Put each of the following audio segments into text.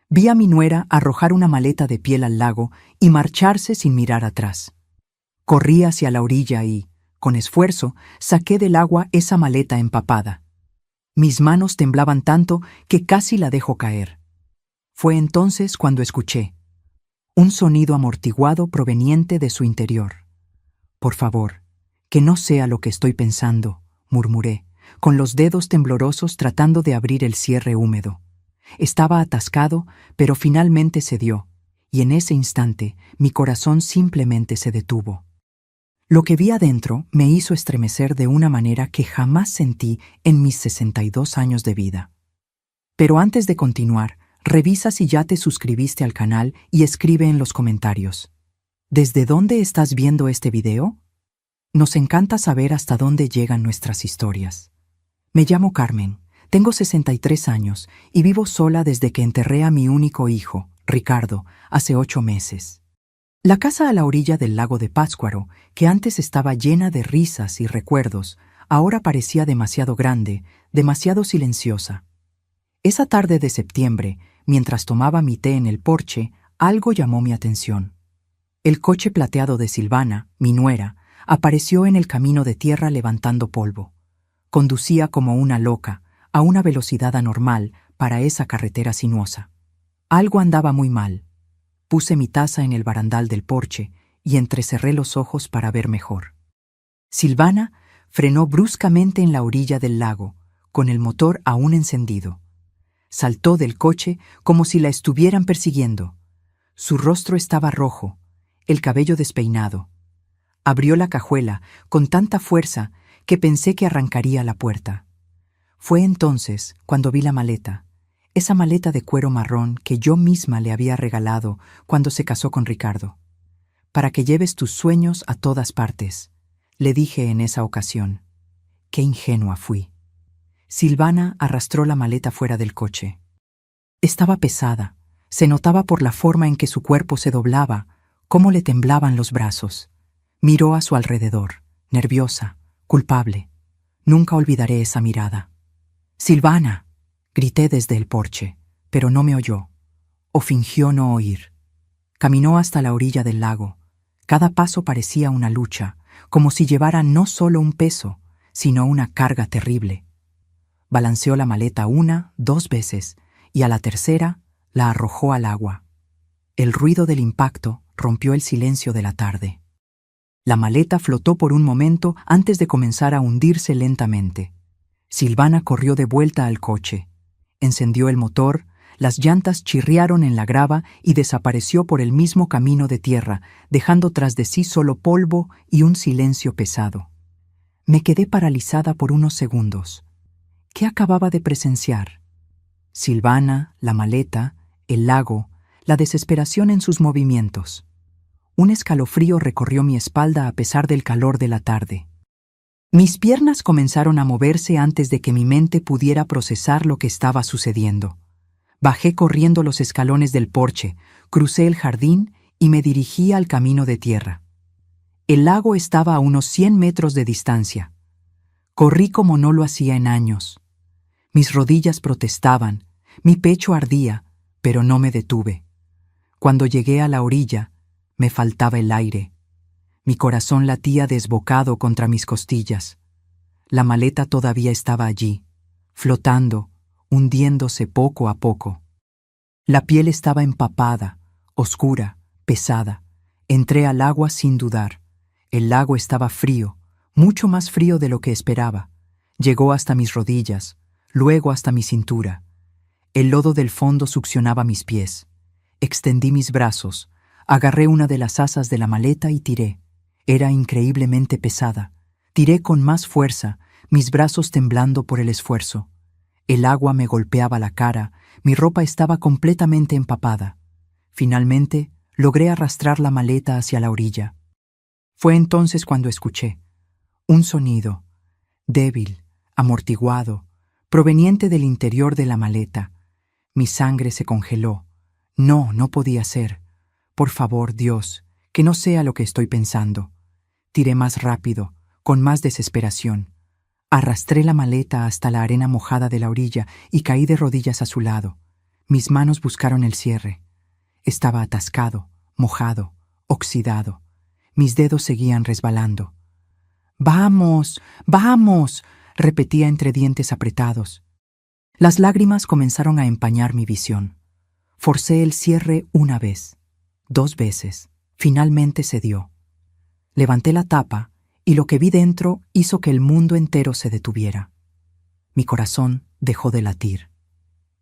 Vi a mi nuera arrojar una maleta de piel al lago y marcharse sin mirar atrás. Corrí hacia la orilla y, con esfuerzo, saqué del agua esa maleta empapada. Mis manos temblaban tanto que casi la dejo caer. Fue entonces cuando escuché un sonido amortiguado proveniente de su interior. «Por favor, que no sea lo que estoy pensando», murmuré, con los dedos temblorosos tratando de abrir el cierre húmedo. Estaba atascado, pero finalmente cedió, y en ese instante mi corazón simplemente se detuvo. Lo que vi adentro me hizo estremecer de una manera que jamás sentí en mis 62 años de vida. Pero antes de continuar, revisa si ya te suscribiste al canal y escribe en los comentarios. ¿Desde dónde estás viendo este video? Nos encanta saber hasta dónde llegan nuestras historias. Me llamo Carmen, tengo 63 años y vivo sola desde que enterré a mi único hijo, Ricardo, hace 8 meses. La casa a la orilla del lago de Pátzcuaro, que antes estaba llena de risas y recuerdos, ahora parecía demasiado grande, demasiado silenciosa. Esa tarde de septiembre, mientras tomaba mi té en el porche, algo llamó mi atención. El coche plateado de Silvana, mi nuera, apareció en el camino de tierra levantando polvo. Conducía como una loca, a una velocidad anormal para esa carretera sinuosa. Algo andaba muy mal. Puse mi taza en el barandal del porche y entrecerré los ojos para ver mejor. Silvana frenó bruscamente en la orilla del lago, con el motor aún encendido. Saltó del coche como si la estuvieran persiguiendo. Su rostro estaba rojo, el cabello despeinado. Abrió la cajuela con tanta fuerza que pensé que arrancaría la puerta. Fue entonces cuando vi la maleta, esa maleta de cuero marrón que yo misma le había regalado cuando se casó con Ricardo. «Para que lleves tus sueños a todas partes», le dije en esa ocasión. Qué ingenua fui. Silvana arrastró la maleta fuera del coche. Estaba pesada, se notaba por la forma en que su cuerpo se doblaba, cómo le temblaban los brazos. Miró a su alrededor, nerviosa, culpable. Nunca olvidaré esa mirada. «¡Silvana!», grité desde el porche, pero no me oyó, o fingió no oír. Caminó hasta la orilla del lago. Cada paso parecía una lucha, como si llevara no solo un peso, sino una carga terrible. Balanceó la maleta 1, 2 veces, y a la tercera la arrojó al agua. El ruido del impacto rompió el silencio de la tarde. La maleta flotó por un momento antes de comenzar a hundirse lentamente. Silvana corrió de vuelta al coche. Encendió el motor, las llantas chirriaron en la grava y desapareció por el mismo camino de tierra, dejando tras de sí solo polvo y un silencio pesado. Me quedé paralizada por unos segundos. ¿Qué acababa de presenciar? Silvana, la maleta, el lago, la desesperación en sus movimientos. Un escalofrío recorrió mi espalda a pesar del calor de la tarde. Mis piernas comenzaron a moverse antes de que mi mente pudiera procesar lo que estaba sucediendo. Bajé corriendo los escalones del porche, crucé el jardín y me dirigí al camino de tierra. El lago estaba a unos 100 metros de distancia. Corrí como no lo hacía en años. Mis rodillas protestaban, mi pecho ardía, pero no me detuve. Cuando llegué a la orilla, me faltaba el aire. Mi corazón latía desbocado contra mis costillas. La maleta todavía estaba allí, flotando, hundiéndose poco a poco. La piel estaba empapada, oscura, pesada. Entré al agua sin dudar. El lago estaba frío, mucho más frío de lo que esperaba. Llegó hasta mis rodillas, luego hasta mi cintura. El lodo del fondo succionaba mis pies. Extendí mis brazos, agarré una de las asas de la maleta y tiré. Era increíblemente pesada. Tiré con más fuerza, mis brazos temblando por el esfuerzo. El agua me golpeaba la cara, mi ropa estaba completamente empapada. Finalmente, logré arrastrar la maleta hacia la orilla. Fue entonces cuando escuché un sonido, débil, amortiguado, proveniente del interior de la maleta. Mi sangre se congeló. No, no podía ser. Por favor, Dios, que no sea lo que estoy pensando. Tiré más rápido, con más desesperación. Arrastré la maleta hasta la arena mojada de la orilla y caí de rodillas a su lado. Mis manos buscaron el cierre. Estaba atascado, mojado, oxidado. Mis dedos seguían resbalando. «¡Vamos! ¡Vamos!», repetía entre dientes apretados. Las lágrimas comenzaron a empañar mi visión. Forcé el cierre una vez, 2 veces. Finalmente cedió. Levanté la tapa y lo que vi dentro hizo que el mundo entero se detuviera. Mi corazón dejó de latir.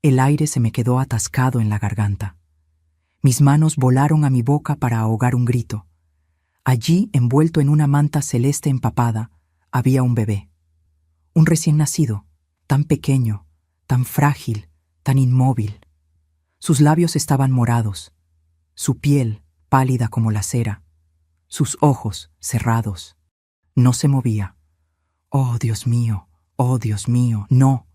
El aire se me quedó atascado en la garganta. Mis manos volaron a mi boca para ahogar un grito. Allí, envuelto en una manta celeste empapada, había un bebé. Un recién nacido, tan pequeño, tan frágil, tan inmóvil. Sus labios estaban morados, su piel pálida como la cera, sus ojos cerrados. No se movía. Oh, Dios mío, no.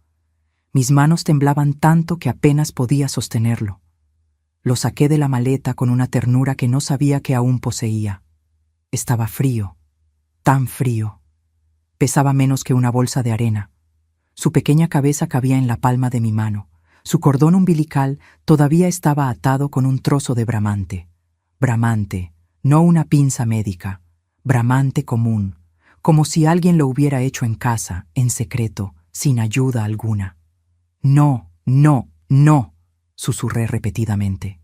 Mis manos temblaban tanto que apenas podía sostenerlo. Lo saqué de la maleta con una ternura que no sabía que aún poseía. Estaba frío, tan frío. Pesaba menos que una bolsa de arena. Su pequeña cabeza cabía en la palma de mi mano. Su cordón umbilical todavía estaba atado con un trozo de bramante. Bramante, no una pinza médica. Bramante común, como si alguien lo hubiera hecho en casa, en secreto, sin ayuda alguna. «No, no, no», susurré repetidamente.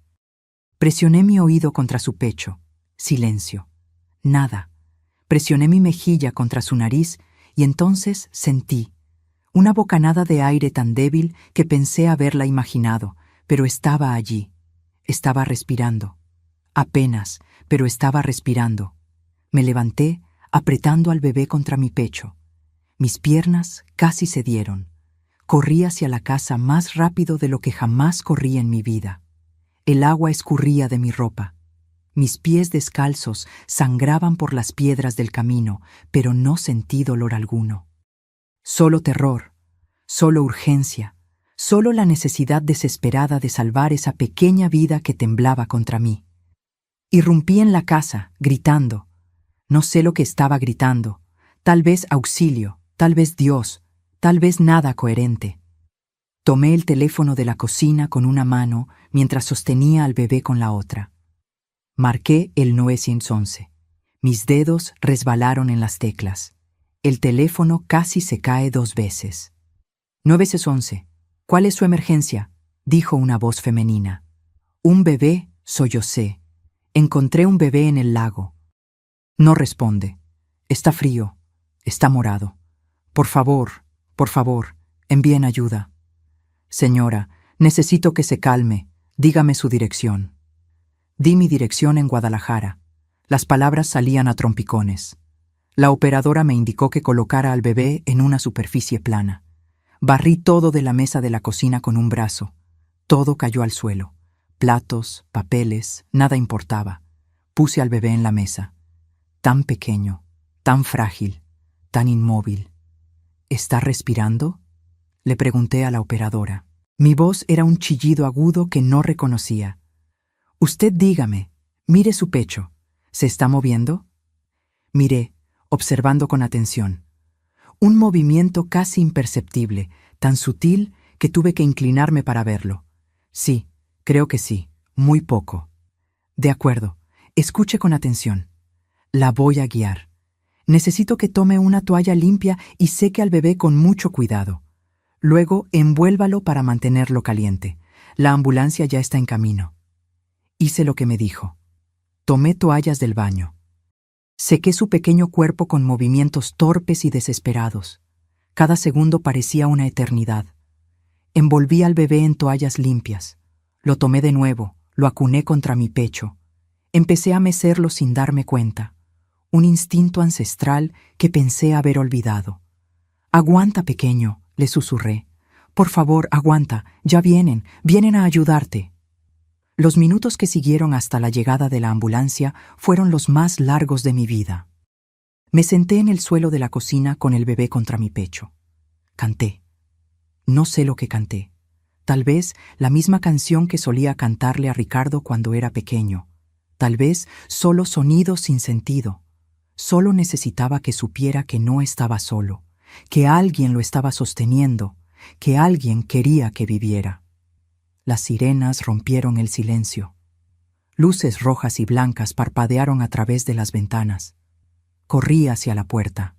Presioné mi oído contra su pecho. Silencio. Nada. Presioné mi mejilla contra su nariz y entonces sentí una bocanada de aire tan débil que pensé haberla imaginado, pero estaba allí. Estaba respirando. Apenas, pero estaba respirando. Me levanté, apretando al bebé contra mi pecho. Mis piernas casi cedieron. Corrí hacia la casa más rápido de lo que jamás corrí en mi vida. El agua escurría de mi ropa. Mis pies descalzos sangraban por las piedras del camino, pero no sentí dolor alguno. Solo terror, solo urgencia, solo la necesidad desesperada de salvar esa pequeña vida que temblaba contra mí. Irrumpí en la casa, gritando. No sé lo que estaba gritando. Tal vez auxilio, tal vez Dios, tal vez nada coherente. Tomé el teléfono de la cocina con una mano mientras sostenía al bebé con la otra. Marqué el 911. Mis dedos resbalaron en las teclas. El teléfono casi se cae 2 veces. 911. «¿Cuál es su emergencia?», dijo una voz femenina. «Un bebé», sollocé. «Encontré un bebé en el lago». No responde. Está frío. Está morado. Por favor, envíen ayuda». «Señora, necesito que se calme. Dígame su dirección». Di mi dirección en Guadalajara. Las palabras salían a trompicones. La operadora me indicó que colocara al bebé en una superficie plana. Barrí todo de la mesa de la cocina con un brazo. Todo cayó al suelo. Platos, papeles, nada importaba. Puse al bebé en la mesa. Tan pequeño, tan frágil, tan inmóvil. ¿Está respirando?, le pregunté a la operadora. Mi voz era un chillido agudo que no reconocía. «Usted dígame, mire su pecho. ¿Se está moviendo?». Miré, observando con atención. Un movimiento casi imperceptible, tan sutil que tuve que inclinarme para verlo. Sí, creo que sí, muy poco. De acuerdo, escuche con atención. La voy a guiar. Necesito que tome una toalla limpia y seque al bebé con mucho cuidado. Luego envuélvalo para mantenerlo caliente. La ambulancia ya está en camino. Hice lo que me dijo. Tomé toallas del baño. Sequé su pequeño cuerpo con movimientos torpes y desesperados. Cada segundo parecía una eternidad. Envolví al bebé en toallas limpias. Lo tomé de nuevo, lo acuné contra mi pecho. Empecé a mecerlo sin darme cuenta. Un instinto ancestral que pensé haber olvidado. «Aguanta, pequeño», le susurré. «Por favor, aguanta, ya vienen a ayudarte». Los minutos que siguieron hasta la llegada de la ambulancia fueron los más largos de mi vida. Me senté en el suelo de la cocina con el bebé contra mi pecho. Canté. No sé lo que canté. Tal vez la misma canción que solía cantarle a Ricardo cuando era pequeño. Tal vez solo sonidos sin sentido. Solo necesitaba que supiera que no estaba solo, que alguien lo estaba sosteniendo, que alguien quería que viviera. Las sirenas rompieron el silencio. Luces rojas y blancas parpadearon a través de las ventanas. Corrí hacia la puerta.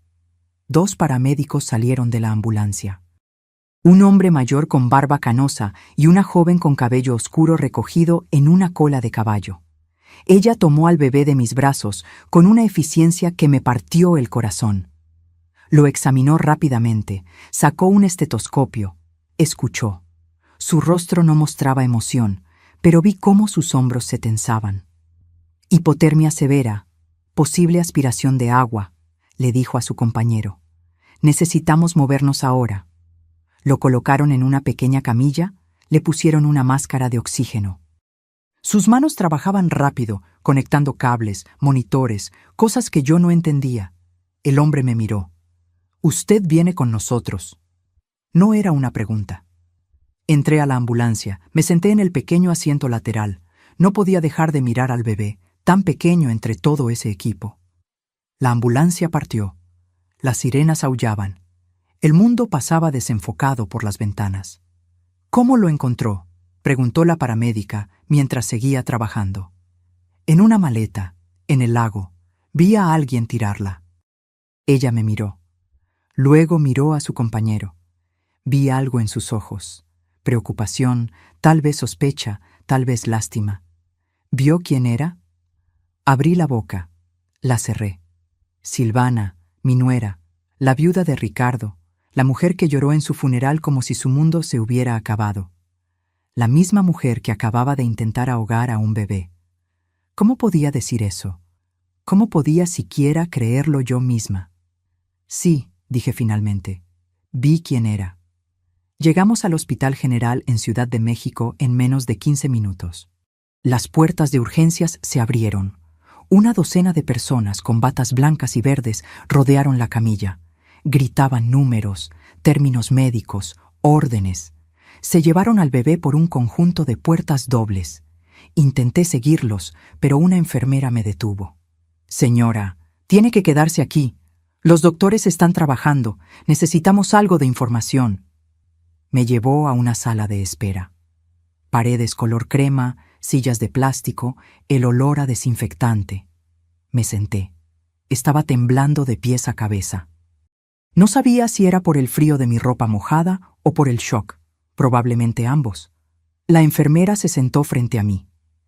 2 paramédicos salieron de la ambulancia. Un hombre mayor con barba canosa y una joven con cabello oscuro recogido en una cola de caballo. Ella tomó al bebé de mis brazos con una eficiencia que me partió el corazón. Lo examinó rápidamente, sacó un estetoscopio, escuchó. Su rostro no mostraba emoción, pero vi cómo sus hombros se tensaban. Hipotermia severa, posible aspiración de agua, le dijo a su compañero. Necesitamos movernos ahora. Lo colocaron en una pequeña camilla, le pusieron una máscara de oxígeno. Sus manos trabajaban rápido, conectando cables, monitores, cosas que yo no entendía. El hombre me miró. «Usted viene con nosotros». No era una pregunta. Entré a la ambulancia, me senté en el pequeño asiento lateral. No podía dejar de mirar al bebé, tan pequeño entre todo ese equipo. La ambulancia partió. Las sirenas aullaban. El mundo pasaba desenfocado por las ventanas. «¿Cómo lo encontró?», preguntó la paramédica mientras seguía trabajando. «En una maleta, en el lago. Vi a alguien tirarla». Ella me miró. Luego miró a su compañero. Vi algo en sus ojos. Preocupación, tal vez sospecha, tal vez lástima. ¿Vio quién era? Abrí la boca. La cerré. Silvana, mi nuera, la viuda de Ricardo, la mujer que lloró en su funeral como si su mundo se hubiera acabado. La misma mujer que acababa de intentar ahogar a un bebé. ¿Cómo podía decir eso? ¿Cómo podía siquiera creerlo yo misma? Sí, dije finalmente. Vi quién era. Llegamos al Hospital General en Ciudad de México en menos de 15 minutos. Las puertas de urgencias se abrieron. Una docena de personas con batas blancas y verdes rodearon la camilla. Gritaban números, términos médicos, órdenes. Se llevaron al bebé por un conjunto de puertas dobles. Intenté seguirlos, pero una enfermera me detuvo. «Señora, tiene que quedarse aquí. Los doctores están trabajando. Necesitamos algo de información». Me llevó a una sala de espera. Paredes color crema, sillas de plástico, el olor a desinfectante. Me senté. Estaba temblando de pies a cabeza. No sabía si era por el frío de mi ropa mojada o por el shock, probablemente ambos. La enfermera se sentó frente a mí.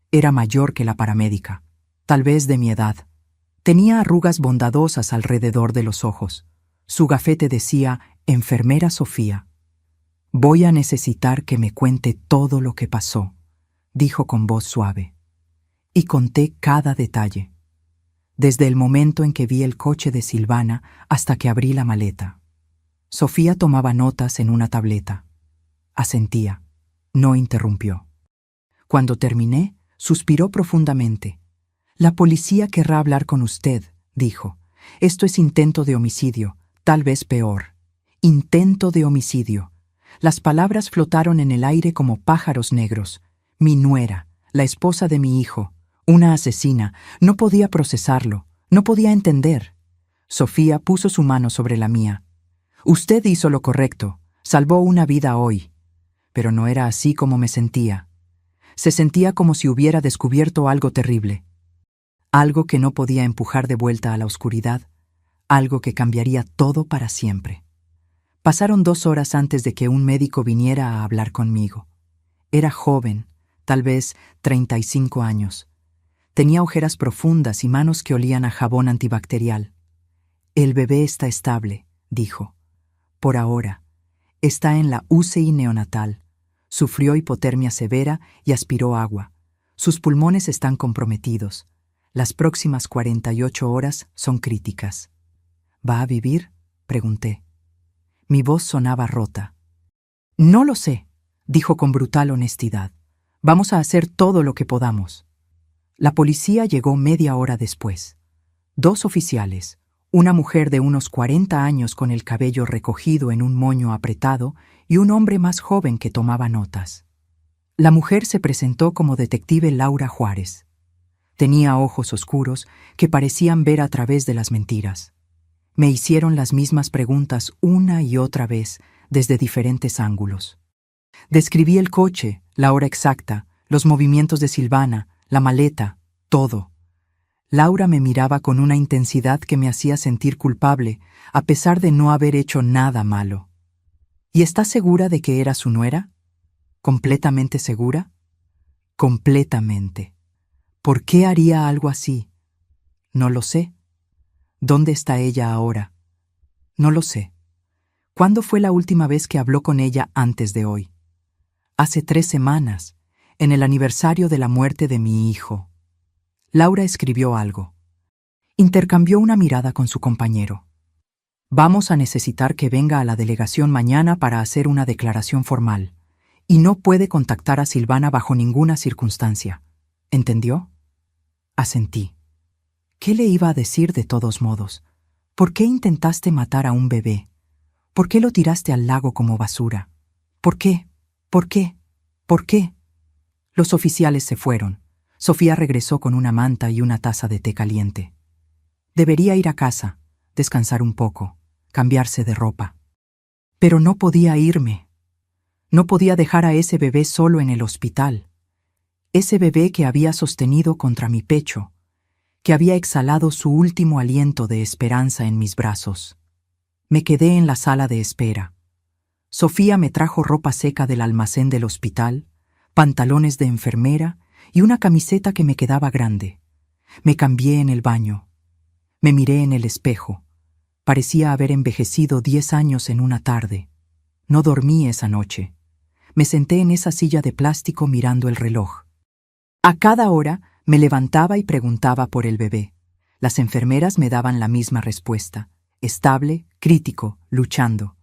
Era mayor que la paramédica, tal vez de mi edad. Tenía arrugas bondadosas alrededor de los ojos. Su gafete decía «Enfermera Sofía». «Voy a necesitar que me cuente todo lo que pasó», dijo con voz suave. Y conté cada detalle. Desde el momento en que vi el coche de Silvana hasta que abrí la maleta. Sofía tomaba notas en una tableta. Asentía. No interrumpió. Cuando terminé, suspiró profundamente. «La policía querrá hablar con usted», dijo. «Esto es intento de homicidio, tal vez peor. Intento de homicidio». Las palabras flotaron en el aire como pájaros negros. Mi nuera, la esposa de mi hijo, una asesina, no podía procesarlo, no podía entender. Sofía puso su mano sobre la mía. «Usted hizo lo correcto, salvó una vida hoy». Pero no era así como me sentía. Se sentía como si hubiera descubierto algo terrible. Algo que no podía empujar de vuelta a la oscuridad, algo que cambiaría todo para siempre. Pasaron 2 horas antes de que un médico viniera a hablar conmigo. Era joven, tal vez 35 años. Tenía ojeras profundas y manos que olían a jabón antibacterial. «El bebé está estable», dijo. «Por ahora. Está en la UCI neonatal. Sufrió hipotermia severa y aspiró agua. Sus pulmones están comprometidos. Las próximas 48 horas son críticas». «¿Va a vivir?», pregunté. Mi voz sonaba rota. «No lo sé», dijo con brutal honestidad. «Vamos a hacer todo lo que podamos». La policía llegó media hora después. 2 oficiales, una mujer de unos 40 años con el cabello recogido en un moño apretado y un hombre más joven que tomaba notas. La mujer se presentó como detective Laura Juárez. Tenía ojos oscuros que parecían ver a través de las mentiras. Me hicieron las mismas preguntas una y otra vez, desde diferentes ángulos. Describí el coche, la hora exacta, los movimientos de Silvana, la maleta, todo. Laura me miraba con una intensidad que me hacía sentir culpable, a pesar de no haber hecho nada malo. ¿Y estás segura de que era su nuera? ¿Completamente segura? Completamente. ¿Por qué haría algo así? No lo sé. ¿Dónde está ella ahora? No lo sé. ¿Cuándo fue la última vez que habló con ella antes de hoy? Hace 3 semanas, en el aniversario de la muerte de mi hijo. Laura escribió algo. Intercambió una mirada con su compañero. Vamos a necesitar que venga a la delegación mañana para hacer una declaración formal, y no puede contactar a Silvana bajo ninguna circunstancia. ¿Entendió? Asentí. ¿Qué le iba a decir de todos modos? ¿Por qué intentaste matar a un bebé? ¿Por qué lo tiraste al lago como basura? ¿Por qué? ¿Por qué? ¿Por qué? Los oficiales se fueron. Sofía regresó con una manta y una taza de té caliente. Debería ir a casa, descansar un poco, cambiarse de ropa. Pero no podía irme. No podía dejar a ese bebé solo en el hospital. Ese bebé que había sostenido contra mi pecho, que había exhalado su último aliento de esperanza en mis brazos. Me quedé en la sala de espera. Sofía me trajo ropa seca del almacén del hospital, pantalones de enfermera y una camiseta que me quedaba grande. Me cambié en el baño. Me miré en el espejo. Parecía haber envejecido 10 años en una tarde. No dormí esa noche. Me senté en esa silla de plástico mirando el reloj. A cada hora me levantaba y preguntaba por el bebé. Las enfermeras me daban la misma respuesta: estable, crítico, luchando.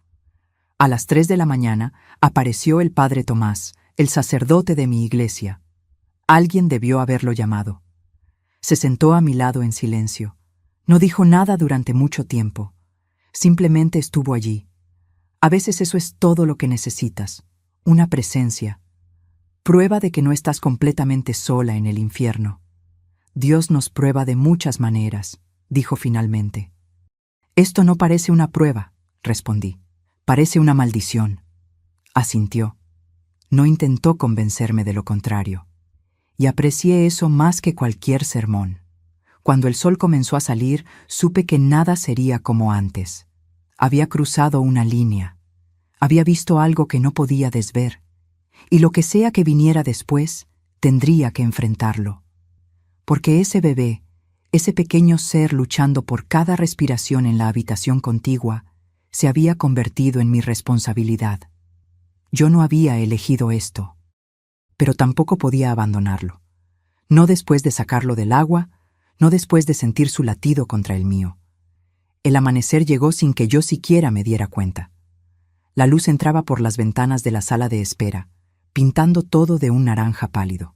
A las 3 de la mañana apareció el padre Tomás, el sacerdote de mi iglesia. Alguien debió haberlo llamado. Se sentó a mi lado en silencio. No dijo nada durante mucho tiempo. Simplemente estuvo allí. A veces eso es todo lo que necesitas, una presencia. Prueba de que no estás completamente sola en el infierno. Dios nos prueba de muchas maneras, dijo finalmente. Esto no parece una prueba, respondí. Parece una maldición. Asintió. No intentó convencerme de lo contrario. Y aprecié eso más que cualquier sermón. Cuando el sol comenzó a salir, supe que nada sería como antes. Había cruzado una línea. Había visto algo que no podía desver. Y lo que sea que viniera después, tendría que enfrentarlo. Porque ese bebé, ese pequeño ser luchando por cada respiración en la habitación contigua, se había convertido en mi responsabilidad. Yo no había elegido esto, pero tampoco podía abandonarlo. No después de sacarlo del agua, no después de sentir su latido contra el mío. El amanecer llegó sin que yo siquiera me diera cuenta. La luz entraba por las ventanas de la sala de espera, pintando todo de un naranja pálido.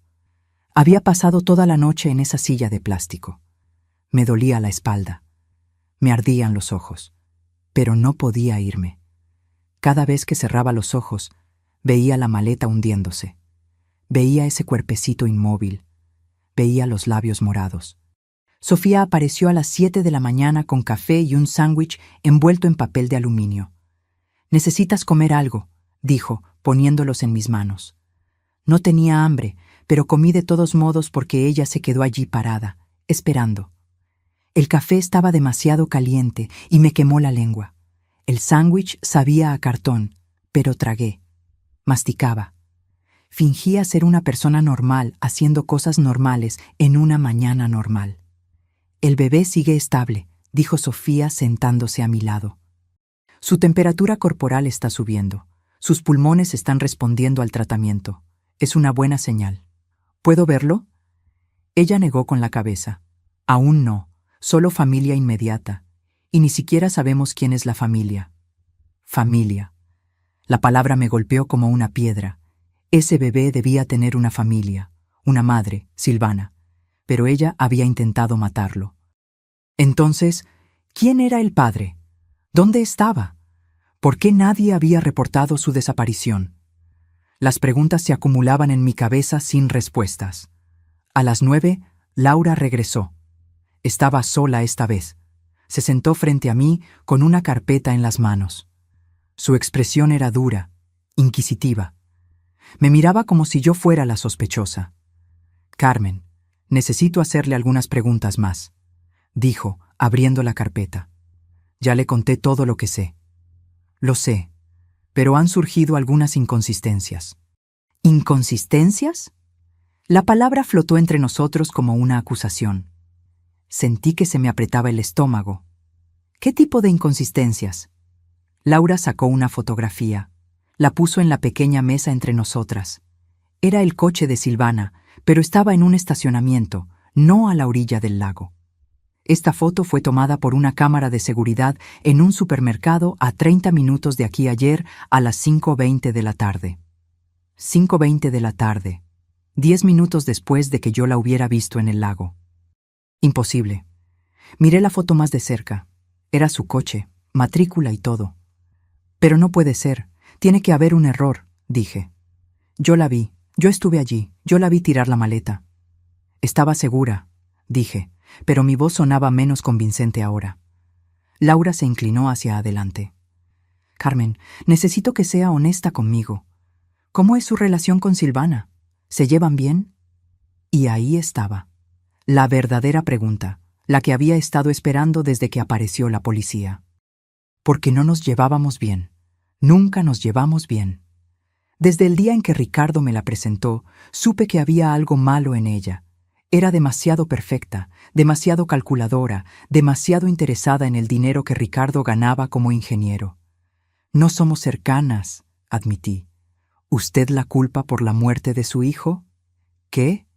Había pasado toda la noche en esa silla de plástico. Me dolía la espalda. Me ardían los ojos. Pero no podía irme. Cada vez que cerraba los ojos, veía la maleta hundiéndose. Veía ese cuerpecito inmóvil. Veía los labios morados. Sofía apareció a las 7 de la mañana con café y un sándwich envuelto en papel de aluminio. «Necesitas comer algo», dijo, poniéndolos en mis manos. No tenía hambre, pero comí de todos modos porque ella se quedó allí parada, esperando. El café estaba demasiado caliente y me quemó la lengua. El sándwich sabía a cartón, pero tragué. Masticaba. Fingía ser una persona normal haciendo cosas normales en una mañana normal. «El bebé sigue estable», dijo Sofía sentándose a mi lado. «Su temperatura corporal está subiendo. Sus pulmones están respondiendo al tratamiento. Es una buena señal. ¿Puedo verlo?» Ella negó con la cabeza. «Aún no. Solo familia inmediata. Y ni siquiera sabemos quién es la familia». Familia. La palabra me golpeó como una piedra. Ese bebé debía tener una familia, una madre, Silvana, pero ella había intentado matarlo. Entonces, ¿quién era el padre? ¿Dónde estaba? ¿Por qué nadie había reportado su desaparición? Las preguntas se acumulaban en mi cabeza sin respuestas. A las 9, Laura regresó. Estaba sola esta vez. Se sentó frente a mí con una carpeta en las manos. Su expresión era dura, inquisitiva. Me miraba como si yo fuera la sospechosa. Carmen, necesito hacerle algunas preguntas más, dijo, abriendo la carpeta. Ya le conté todo lo que sé. Lo sé, pero han surgido algunas inconsistencias. ¿Inconsistencias? La palabra flotó entre nosotros como una acusación. Sentí que se me apretaba el estómago. ¿Qué tipo de inconsistencias? Laura sacó una fotografía. La puso en la pequeña mesa entre nosotras. Era el coche de Silvana, pero estaba en un estacionamiento, no a la orilla del lago. Esta foto fue tomada por una cámara de seguridad en un supermercado a 30 minutos de aquí ayer a las 5:20 de la tarde. 5:20 de la tarde, 10 minutos después de que yo la hubiera visto en el lago. Imposible. Miré la foto más de cerca. Era su coche, matrícula y todo. Pero no puede ser. Tiene que haber un error, dije. Yo la vi, yo estuve allí, yo la vi tirar la maleta. Estaba segura, dije, pero mi voz sonaba menos convincente ahora. Laura se inclinó hacia adelante. Carmen, necesito que sea honesta conmigo. ¿Cómo es su relación con Silvana? ¿Se llevan bien? Y ahí estaba. La verdadera pregunta, la que había estado esperando desde que apareció la policía. Porque no nos llevábamos bien. Nunca nos llevamos bien. Desde el día en que Ricardo me la presentó, supe que había algo malo en ella. Era demasiado perfecta, demasiado calculadora, demasiado interesada en el dinero que Ricardo ganaba como ingeniero. No somos cercanas, admití. ¿Usted la culpa por la muerte de su hijo? ¿Qué?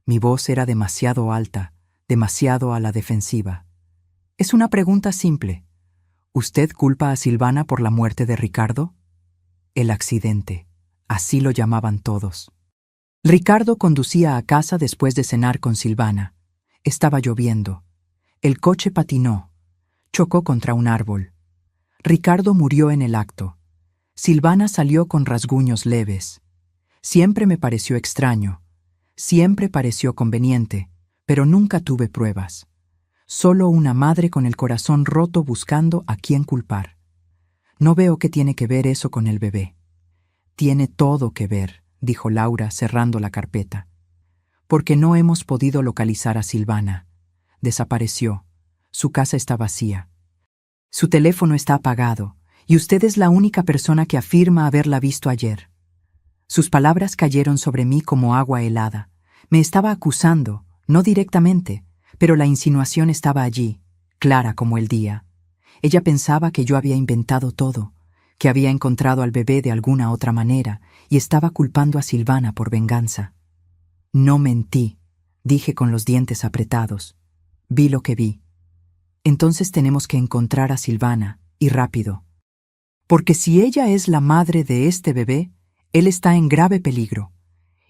Mi voz era demasiado alta, demasiado a la defensiva. Es una pregunta simple. ¿Usted culpa a Silvana por la muerte de Ricardo? El accidente, así lo llamaban todos. Ricardo conducía a casa después de cenar con Silvana. Estaba lloviendo. El coche patinó. Chocó contra un árbol. Ricardo murió en el acto. Silvana salió con rasguños leves. Siempre me pareció extraño. Siempre pareció conveniente, pero nunca tuve pruebas. Solo una madre con el corazón roto buscando a quién culpar. No veo qué tiene que ver eso con el bebé. Tiene todo que ver, dijo Laura cerrando la carpeta. Porque no hemos podido localizar a Silvana. Desapareció. Su casa está vacía. Su teléfono está apagado, y usted es la única persona que afirma haberla visto ayer. Sus palabras cayeron sobre mí como agua helada. Me estaba acusando, no directamente, pero la insinuación estaba allí, clara como el día. Ella pensaba que yo había inventado todo, que había encontrado al bebé de alguna otra manera y estaba culpando a Silvana por venganza. No mentí, dije con los dientes apretados. Vi lo que vi. Entonces tenemos que encontrar a Silvana, y rápido. Porque si ella es la madre de este bebé, él está en grave peligro.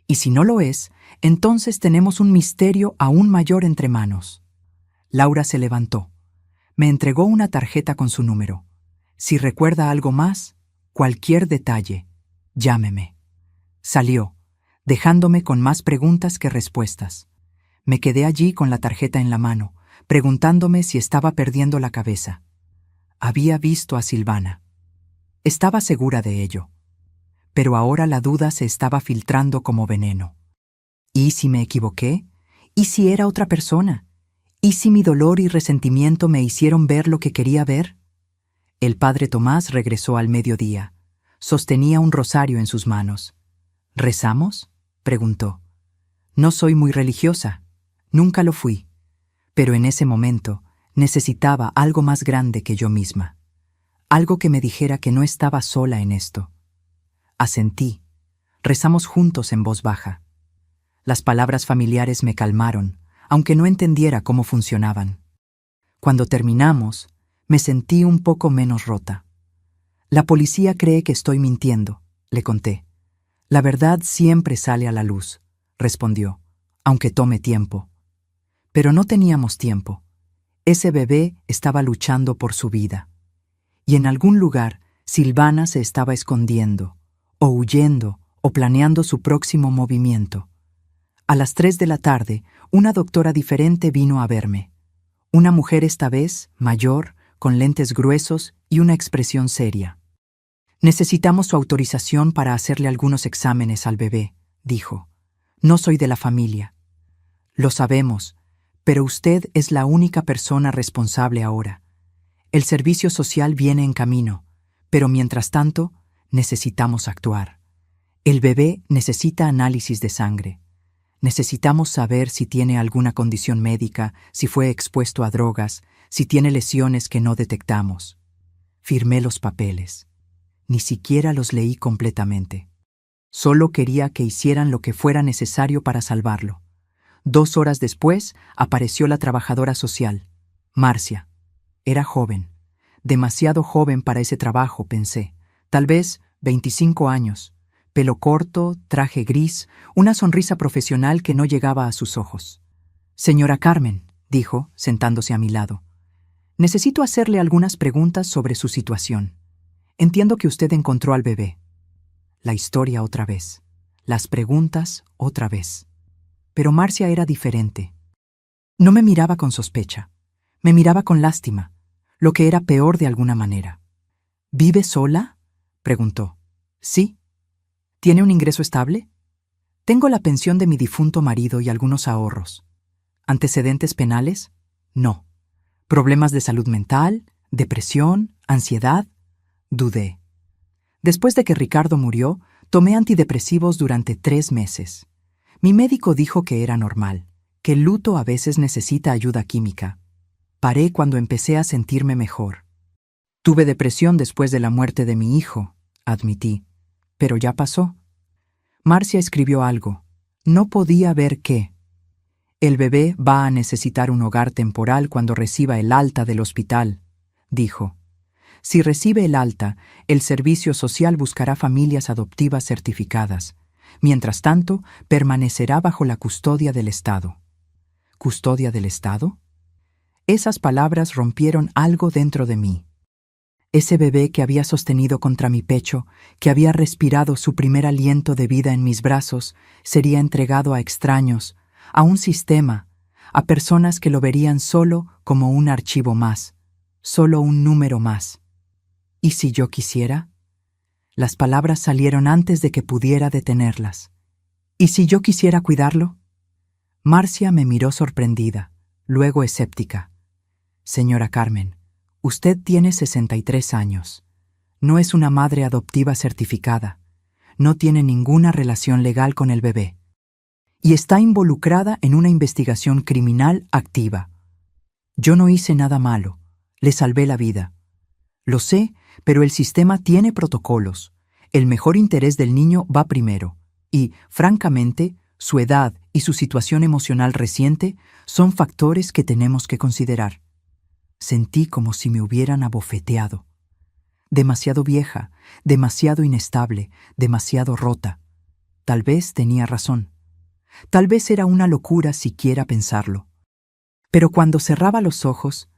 Y si no lo es, entonces tenemos un misterio aún mayor entre manos. Laura se levantó. Me entregó una tarjeta con su número. Si recuerda algo más, cualquier detalle, llámeme. Salió, dejándome con más preguntas que respuestas. Me quedé allí con la tarjeta en la mano, preguntándome si estaba perdiendo la cabeza. Había visto a Silvana. Estaba segura de ello. Pero ahora la duda se estaba filtrando como veneno. ¿Y si me equivoqué? ¿Y si era otra persona? ¿Y si mi dolor y resentimiento me hicieron ver lo que quería ver? El padre Tomás regresó al mediodía. Sostenía un rosario en sus manos. ¿Rezamos?, preguntó. No soy muy religiosa. Nunca lo fui. Pero en ese momento necesitaba algo más grande que yo misma. Algo que me dijera que no estaba sola en esto. Asentí. Rezamos juntos en voz baja. Las palabras familiares me calmaron, aunque no entendiera cómo funcionaban. Cuando terminamos, me sentí un poco menos rota. La policía cree que estoy mintiendo, le conté. La verdad siempre sale a la luz, respondió, aunque tome tiempo. Pero no teníamos tiempo. Ese bebé estaba luchando por su vida. Y en algún lugar, Silvana se estaba escondiendo, o huyendo, o planeando su próximo movimiento. A las 3 de la tarde, una doctora diferente vino a verme. Una mujer esta vez, mayor, con lentes gruesos y una expresión seria. Necesitamos su autorización para hacerle algunos exámenes al bebé, dijo. No soy de la familia. Lo sabemos, pero usted es la única persona responsable ahora. El servicio social viene en camino, pero mientras tanto, necesitamos actuar. El bebé necesita análisis de sangre. Necesitamos saber si tiene alguna condición médica, si fue expuesto a drogas, si tiene lesiones que no detectamos. Firmé los papeles. Ni siquiera los leí completamente. Solo quería que hicieran lo que fuera necesario para salvarlo. 2 horas después, apareció la trabajadora social, Marcia. Era joven. Demasiado joven para ese trabajo, pensé. Tal vez 25 años. Pelo corto, traje gris, una sonrisa profesional que no llegaba a sus ojos. «Señora Carmen», dijo, sentándose a mi lado, «necesito hacerle algunas preguntas sobre su situación. Entiendo que usted encontró al bebé». La historia otra vez. Las preguntas otra vez. Pero Marcia era diferente. No me miraba con sospecha. Me miraba con lástima, lo que era peor de alguna manera. «¿Vive sola?», preguntó. «Sí». «¿Tiene un ingreso estable?». «Tengo la pensión de mi difunto marido y algunos ahorros». «¿Antecedentes penales?». «No». «¿Problemas de salud mental? ¿Depresión? ¿Ansiedad?». Dudé. Después de que Ricardo murió, tomé antidepresivos durante 3 meses. Mi médico dijo que era normal, que el luto a veces necesita ayuda química. Paré cuando empecé a sentirme mejor. Tuve depresión después de la muerte de mi hijo, admití, pero ya pasó. Marcia escribió algo. No podía ver qué. «El bebé va a necesitar un hogar temporal cuando reciba el alta del hospital», dijo. «Si recibe el alta, el servicio social buscará familias adoptivas certificadas. Mientras tanto, permanecerá bajo la custodia del Estado». ¿Custodia del Estado? Esas palabras rompieron algo dentro de mí. Ese bebé que había sostenido contra mi pecho, que había respirado su primer aliento de vida en mis brazos, sería entregado a extraños, a un sistema, a personas que lo verían solo como un archivo más, solo un número más. ¿Y si yo quisiera? Las palabras salieron antes de que pudiera detenerlas. ¿Y si yo quisiera cuidarlo? Marcia me miró sorprendida, luego escéptica. «Señora Carmen, usted tiene 63 años. No es una madre adoptiva certificada. No tiene ninguna relación legal con el bebé. Y está involucrada en una investigación criminal activa. Yo no hice nada malo. Le salvé la vida. Lo sé, pero el sistema tiene protocolos. El mejor interés del niño va primero. Y, francamente, su edad y su situación emocional reciente son factores que tenemos que considerar». Sentí como si me hubieran abofeteado. Demasiado vieja, demasiado inestable, demasiado rota. Tal vez tenía razón. Tal vez era una locura siquiera pensarlo. Pero cuando cerraba los ojos,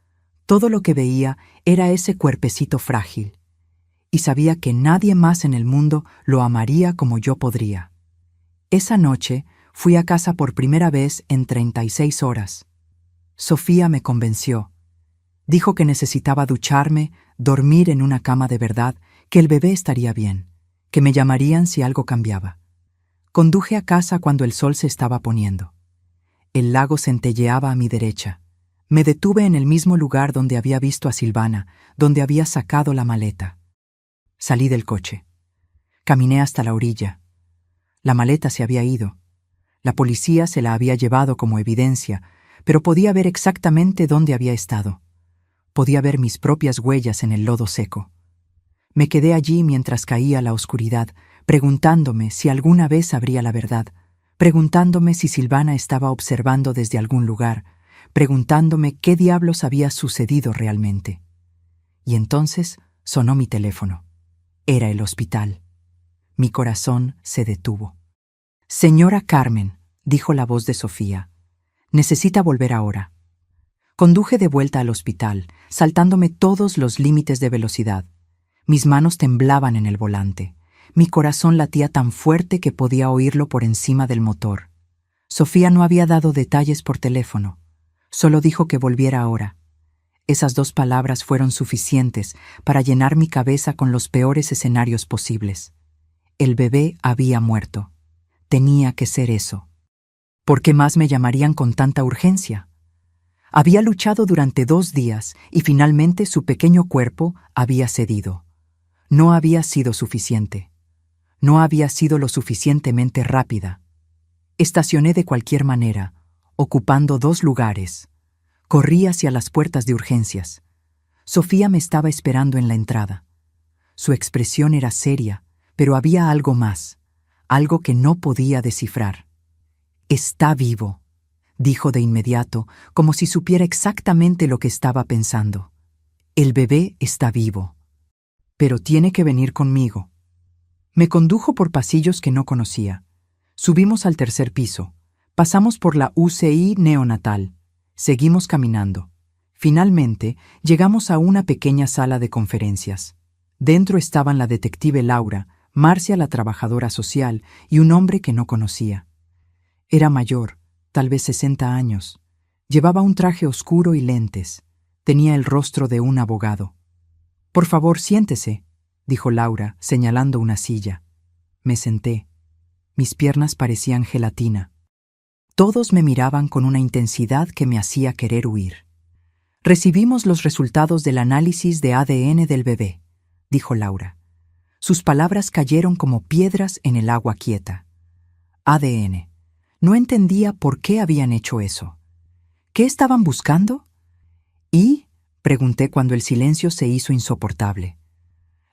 todo lo que veía era ese cuerpecito frágil. Y sabía que nadie más en el mundo lo amaría como yo podría. Esa noche fui a casa por primera vez en 36 horas. Sofía me convenció. Dijo que necesitaba ducharme, dormir en una cama de verdad, que el bebé estaría bien, que me llamarían si algo cambiaba. Conduje a casa cuando el sol se estaba poniendo. El lago centelleaba a mi derecha. Me detuve en el mismo lugar donde había visto a Silvana, donde había sacado la maleta. Salí del coche. Caminé hasta la orilla. La maleta se había ido. La policía se la había llevado como evidencia, pero podía ver exactamente dónde había estado. Podía ver mis propias huellas en el lodo seco. Me quedé allí mientras caía la oscuridad, preguntándome si alguna vez sabría la verdad, preguntándome si Silvana estaba observando desde algún lugar, preguntándome qué diablos había sucedido realmente. Y entonces sonó mi teléfono. Era el hospital. Mi corazón se detuvo. «Señora Carmen», dijo la voz de Sofía, «necesita volver ahora». Conduje de vuelta al hospital, saltándome todos los límites de velocidad. Mis manos temblaban en el volante. Mi corazón latía tan fuerte que podía oírlo por encima del motor. Sofía no había dado detalles por teléfono. Solo dijo que volviera ahora. Esas 2 palabras fueron suficientes para llenar mi cabeza con los peores escenarios posibles. El bebé había muerto. Tenía que ser eso. ¿Por qué más me llamarían con tanta urgencia? Había luchado durante 2 días y finalmente su pequeño cuerpo había cedido. No había sido suficiente. No había sido lo suficientemente rápida. Estacioné de cualquier manera, ocupando 2 lugares. Corrí hacia las puertas de urgencias. Sofía me estaba esperando en la entrada. Su expresión era seria, pero había algo más, algo que no podía descifrar. «Está vivo», dijo de inmediato, como si supiera exactamente lo que estaba pensando. «El bebé está vivo. Pero tiene que venir conmigo». Me condujo por pasillos que no conocía. Subimos al 3er piso. Pasamos por la UCI neonatal. Seguimos caminando. Finalmente, llegamos a una pequeña sala de conferencias. Dentro estaban la detective Laura, Marcia la trabajadora social y un hombre que no conocía. Era mayor, tal vez 60 años. Llevaba un traje oscuro y lentes. Tenía el rostro de un abogado. «Por favor, siéntese», dijo Laura, señalando una silla. Me senté. Mis piernas parecían gelatina. Todos me miraban con una intensidad que me hacía querer huir. «Recibimos los resultados del análisis de ADN del bebé», dijo Laura. Sus palabras cayeron como piedras en el agua quieta. ADN. No entendía por qué habían hecho eso. ¿Qué estaban buscando? ¿Y? Pregunté cuando el silencio se hizo insoportable.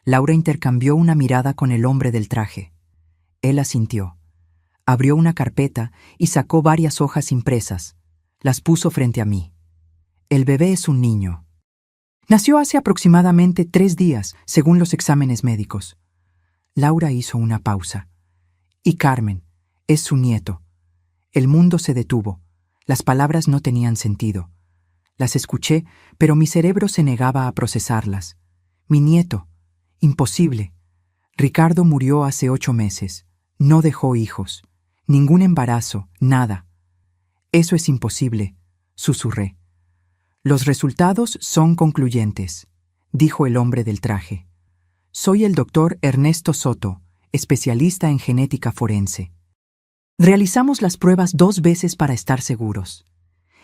Laura intercambió una mirada con el hombre del traje. Él asintió. Abrió una carpeta y sacó varias hojas impresas. Las puso frente a mí. El bebé es un niño. Nació hace aproximadamente 3 días, según los exámenes médicos. Laura hizo una pausa. Y Carmen, es su nieto. El mundo se detuvo. Las palabras no tenían sentido. Las escuché, pero mi cerebro se negaba a procesarlas. Mi nieto. Imposible. Ricardo murió hace 8 meses. No dejó hijos. Ningún embarazo, nada. Eso es imposible, susurré. Los resultados son concluyentes, dijo el hombre del traje. Soy el doctor Ernesto Soto, especialista en genética forense. Realizamos las pruebas 2 veces para estar seguros.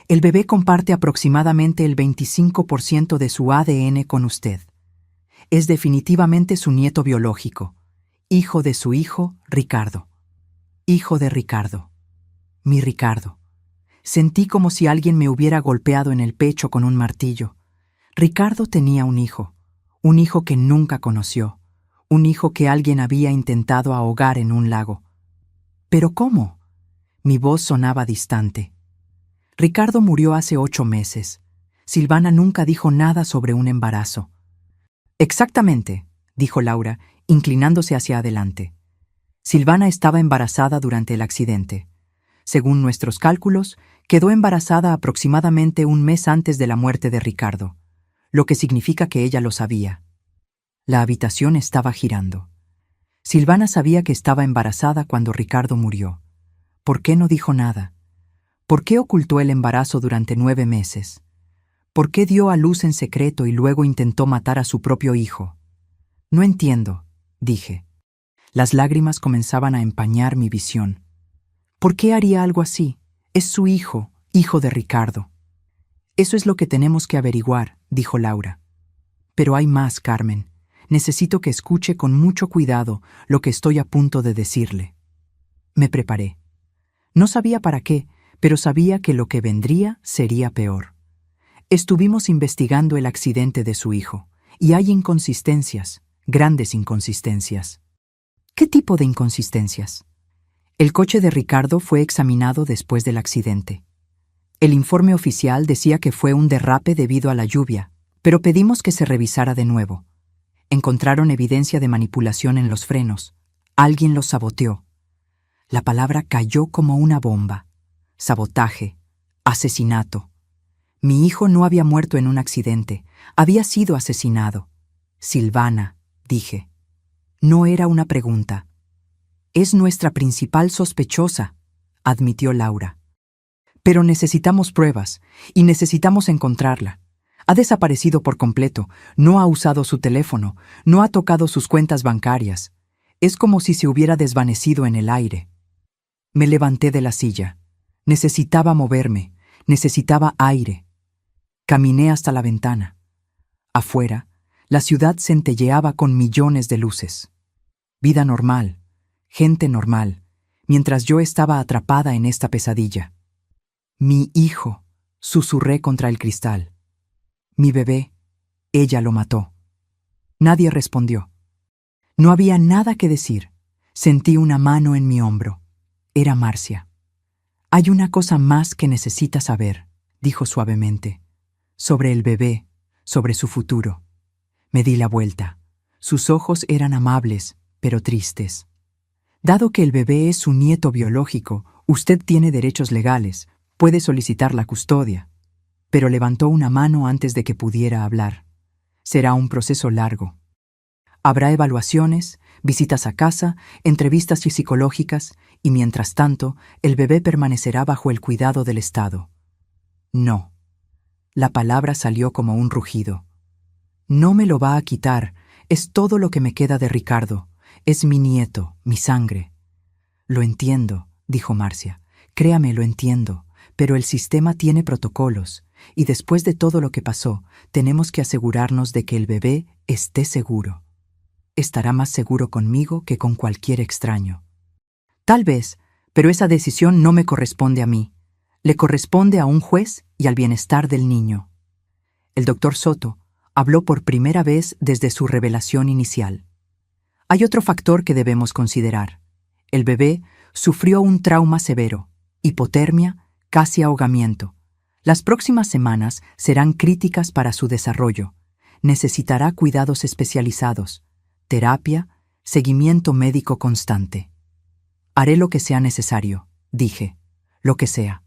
El bebé comparte aproximadamente el 25% de su ADN con usted. Es definitivamente su nieto biológico, hijo de su hijo, Ricardo. Hijo de Ricardo. Mi Ricardo. Sentí como si alguien me hubiera golpeado en el pecho con un martillo. Ricardo tenía un hijo que nunca conoció, un hijo que alguien había intentado ahogar en un lago. ¿Pero cómo? Mi voz sonaba distante. Ricardo murió hace 8 meses. Silvana nunca dijo nada sobre un embarazo. Exactamente, dijo Laura, inclinándose hacia adelante. Silvana estaba embarazada durante el accidente. Según nuestros cálculos, quedó embarazada aproximadamente 1 mes antes de la muerte de Ricardo, lo que significa que ella lo sabía. La habitación estaba girando. Silvana sabía que estaba embarazada cuando Ricardo murió. ¿Por qué no dijo nada? ¿Por qué ocultó el embarazo durante 9 meses? ¿Por qué dio a luz en secreto y luego intentó matar a su propio hijo? No entiendo, dije. Las lágrimas comenzaban a empañar mi visión. ¿Por qué haría algo así? Es su hijo, hijo de Ricardo. Eso es lo que tenemos que averiguar, dijo Laura. Pero hay más, Carmen. Necesito que escuche con mucho cuidado lo que estoy a punto de decirle. Me preparé. No sabía para qué, pero sabía que lo que vendría sería peor. Estuvimos investigando el accidente de su hijo, y hay inconsistencias, grandes inconsistencias. ¿Qué tipo de inconsistencias? El coche de Ricardo fue examinado después del accidente. El informe oficial decía que fue un derrape debido a la lluvia, pero pedimos que se revisara de nuevo. Encontraron evidencia de manipulación en los frenos. Alguien los saboteó. La palabra cayó como una bomba. Sabotaje. Asesinato. Mi hijo no había muerto en un accidente. Había sido asesinado. Silvana, dije. No era una pregunta. Es nuestra principal sospechosa, admitió Laura. Pero necesitamos pruebas, y necesitamos encontrarla. Ha desaparecido por completo, no ha usado su teléfono, no ha tocado sus cuentas bancarias. Es como si se hubiera desvanecido en el aire. Me levanté de la silla. Necesitaba moverme, necesitaba aire. Caminé hasta la ventana. Afuera, la ciudad centelleaba con millones de luces. Vida normal, gente normal, mientras yo estaba atrapada en esta pesadilla. Mi hijo, susurré contra el cristal. Mi bebé, ella lo mató. Nadie respondió. No había nada que decir. Sentí una mano en mi hombro. Era Marcia. Hay una cosa más que necesitas saber, dijo suavemente. Sobre el bebé, sobre su futuro. Me di la vuelta. Sus ojos eran amables, pero tristes. Dado que el bebé es su nieto biológico, usted tiene derechos legales, puede solicitar la custodia. Pero levantó una mano antes de que pudiera hablar. Será un proceso largo. Habrá evaluaciones, visitas a casa, entrevistas psicológicas, y mientras tanto, el bebé permanecerá bajo el cuidado del Estado. No. La palabra salió como un rugido. No me lo va a quitar, es todo lo que me queda de Ricardo. Es mi nieto, mi sangre. Lo entiendo, dijo Marcia. Créame, lo entiendo, pero el sistema tiene protocolos, y después de todo lo que pasó, tenemos que asegurarnos de que el bebé esté seguro. Estará más seguro conmigo que con cualquier extraño. Tal vez, pero esa decisión no me corresponde a mí. Le corresponde a un juez y al bienestar del niño. El doctor Soto habló por primera vez desde su revelación inicial. Hay otro factor que debemos considerar. El bebé sufrió un trauma severo, hipotermia, casi ahogamiento. Las próximas semanas serán críticas para su desarrollo. Necesitará cuidados especializados, terapia, seguimiento médico constante. Haré lo que sea necesario, dije, lo que sea.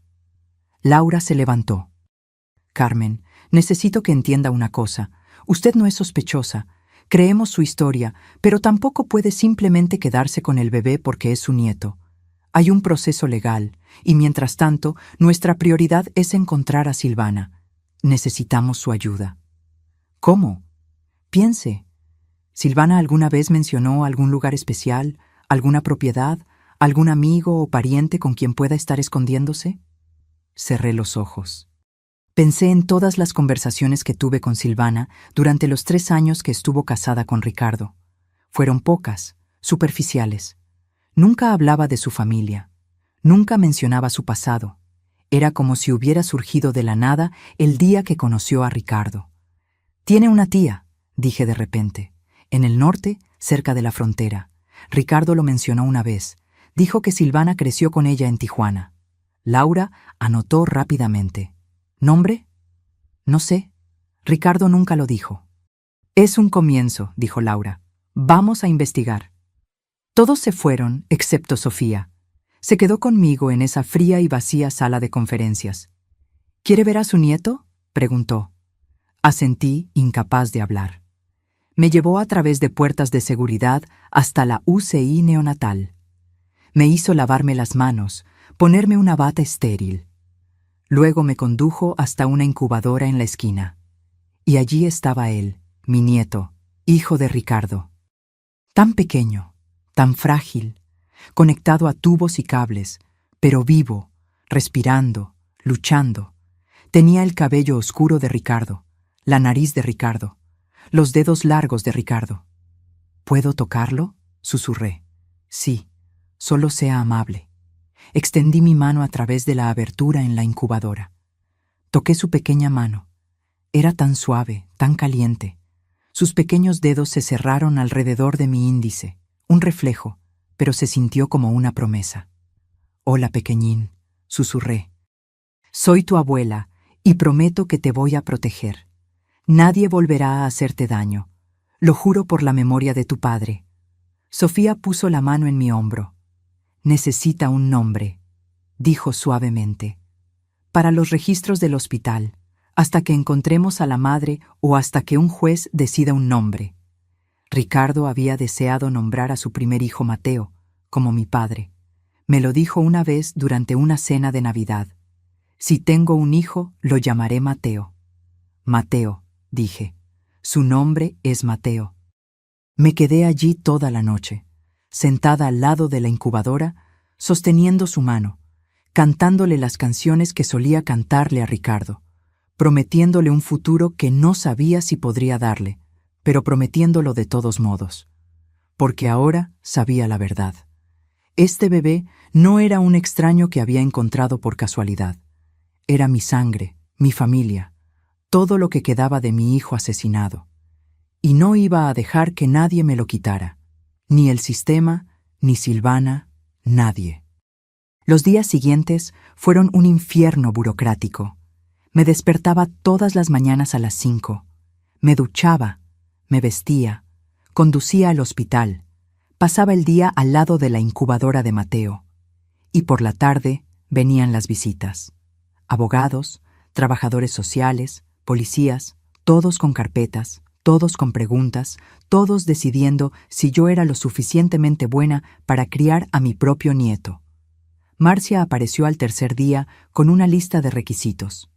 Laura se levantó. Carmen, necesito que entienda una cosa. Usted no es sospechosa. Creemos su historia, pero tampoco puede simplemente quedarse con el bebé porque es su nieto. Hay un proceso legal, y mientras tanto, nuestra prioridad es encontrar a Silvana. Necesitamos su ayuda. ¿Cómo? Piense. ¿Silvana alguna vez mencionó algún lugar especial, alguna propiedad, algún amigo o pariente con quien pueda estar escondiéndose? Cerré los ojos. Pensé en todas las conversaciones que tuve con Silvana durante los 3 años que estuvo casada con Ricardo. Fueron pocas, superficiales. Nunca hablaba de su familia. Nunca mencionaba su pasado. Era como si hubiera surgido de la nada el día que conoció a Ricardo. «Tiene una tía», dije de repente. «En el norte, cerca de la frontera. Ricardo lo mencionó una vez. Dijo que Silvana creció con ella en Tijuana». Laura anotó rápidamente. «¿Nombre?» «No sé. Ricardo nunca lo dijo». «Es un comienzo», dijo Laura. «Vamos a investigar». Todos se fueron, excepto Sofía. Se quedó conmigo en esa fría y vacía sala de conferencias. «¿Quiere ver a su nieto?», preguntó. Asentí, incapaz de hablar. Me llevó a través de puertas de seguridad hasta la UCI neonatal. Me hizo lavarme las manos, ponerme una bata estéril. Luego me condujo hasta una incubadora en la esquina. Y allí estaba él, mi nieto, hijo de Ricardo. Tan pequeño, tan frágil, conectado a tubos y cables, pero vivo, respirando, luchando. Tenía el cabello oscuro de Ricardo, la nariz de Ricardo, los dedos largos de Ricardo. «¿Puedo tocarlo?», susurré. «Sí, solo sea amable». Extendí mi mano a través de la abertura en la incubadora. Toqué su pequeña mano. Era tan suave, tan caliente. Sus pequeños dedos se cerraron alrededor de mi índice, un reflejo, pero se sintió como una promesa. «Hola, pequeñín», susurré. «Soy tu abuela y prometo que te voy a proteger. Nadie volverá a hacerte daño. Lo juro por la memoria de tu padre». Sofía puso la mano en mi hombro. «Necesita un nombre», dijo suavemente. «Para los registros del hospital, hasta que encontremos a la madre o hasta que un juez decida un nombre». Ricardo había deseado nombrar a su primer hijo Mateo, como mi padre. Me lo dijo una vez durante una cena de Navidad. «Si tengo un hijo, lo llamaré Mateo». Mateo, dije. Su nombre es Mateo. Me quedé allí toda la noche, sentada al lado de la incubadora, sosteniendo su mano, cantándole las canciones que solía cantarle a Ricardo, prometiéndole un futuro que no sabía si podría darle, pero prometiéndolo de todos modos. Porque ahora sabía la verdad. Este bebé no era un extraño que había encontrado por casualidad. Era mi sangre, mi familia, todo lo que quedaba de mi hijo asesinado. Y no iba a dejar que nadie me lo quitara. Ni el sistema, ni Silvana, nadie. Los días siguientes fueron un infierno burocrático. Me despertaba todas las mañanas a las 5. Me duchaba, me vestía, conducía al hospital, pasaba el día al lado de la incubadora de Mateo. Y por la tarde venían las visitas. Abogados, trabajadores sociales, policías, todos con carpetas, todos con preguntas, todos decidiendo si yo era lo suficientemente buena para criar a mi propio nieto. Marcia apareció al tercer día con una lista de requisitos.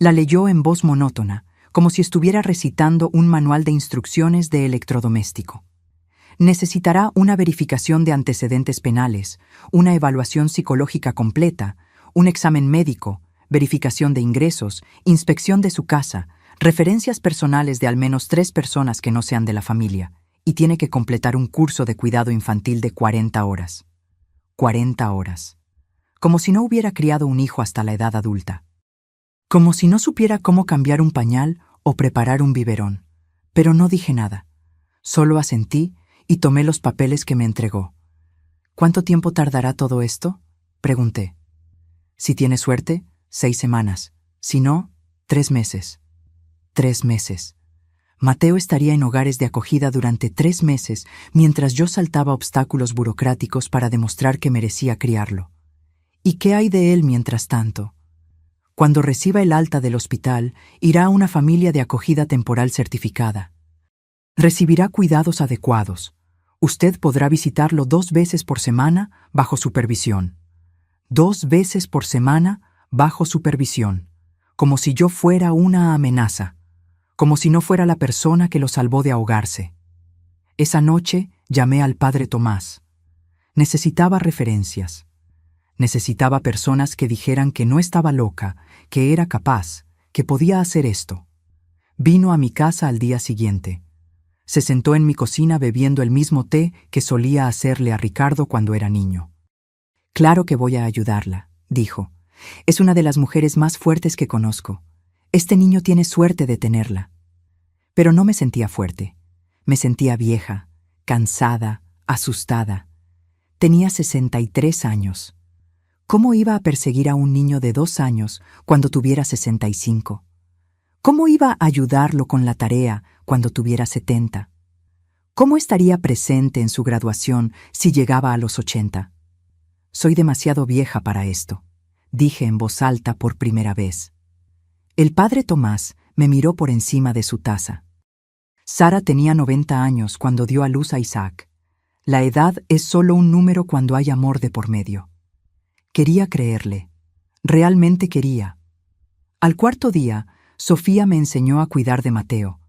La leyó en voz monótona, como si estuviera recitando un manual de instrucciones de electrodoméstico. Necesitará una verificación de antecedentes penales, una evaluación psicológica completa, un examen médico, verificación de ingresos, inspección de su casa, referencias personales de al menos 3 personas que no sean de la familia, y tiene que completar un curso de cuidado infantil de 40 horas. 40 horas. Como si no hubiera criado un hijo hasta la edad adulta. Como si no supiera cómo cambiar un pañal o preparar un biberón. Pero no dije nada. Solo asentí y tomé los papeles que me entregó. ¿Cuánto tiempo tardará todo esto?, pregunté. Si tiene suerte, 6 semanas. Si no, 3 meses. 3 meses. Mateo estaría en hogares de acogida durante 3 meses mientras yo saltaba obstáculos burocráticos para demostrar que merecía criarlo. ¿Y qué hay de él mientras tanto? Cuando reciba el alta del hospital, irá a una familia de acogida temporal certificada. Recibirá cuidados adecuados. Usted podrá visitarlo 2 veces por semana bajo supervisión. 2 veces por semana bajo supervisión, como si yo fuera una amenaza, como si no fuera la persona que lo salvó de ahogarse. Esa noche llamé al padre Tomás. Necesitaba referencias. Necesitaba personas que dijeran que no estaba loca, que era capaz, que podía hacer esto. Vino a mi casa al día siguiente. Se sentó en mi cocina bebiendo el mismo té que solía hacerle a Ricardo cuando era niño. Claro que voy a ayudarla, dijo. Es una de las mujeres más fuertes que conozco. Este niño tiene suerte de tenerla. Pero no me sentía fuerte. Me sentía vieja, cansada, asustada. Tenía 63 años. ¿Cómo iba a perseguir a un niño de 2 años cuando tuviera 65? ¿Cómo iba a ayudarlo con la tarea cuando tuviera 70? ¿Cómo estaría presente en su graduación si llegaba a los 80? Soy demasiado vieja para esto, dije en voz alta por primera vez. El padre Tomás me miró por encima de su taza. Sara tenía 90 años cuando dio a luz a Isaac. La edad es solo un número cuando hay amor de por medio. Quería creerle. Realmente quería. Al 4.º día, Sofía me enseñó a cuidar de Mateo,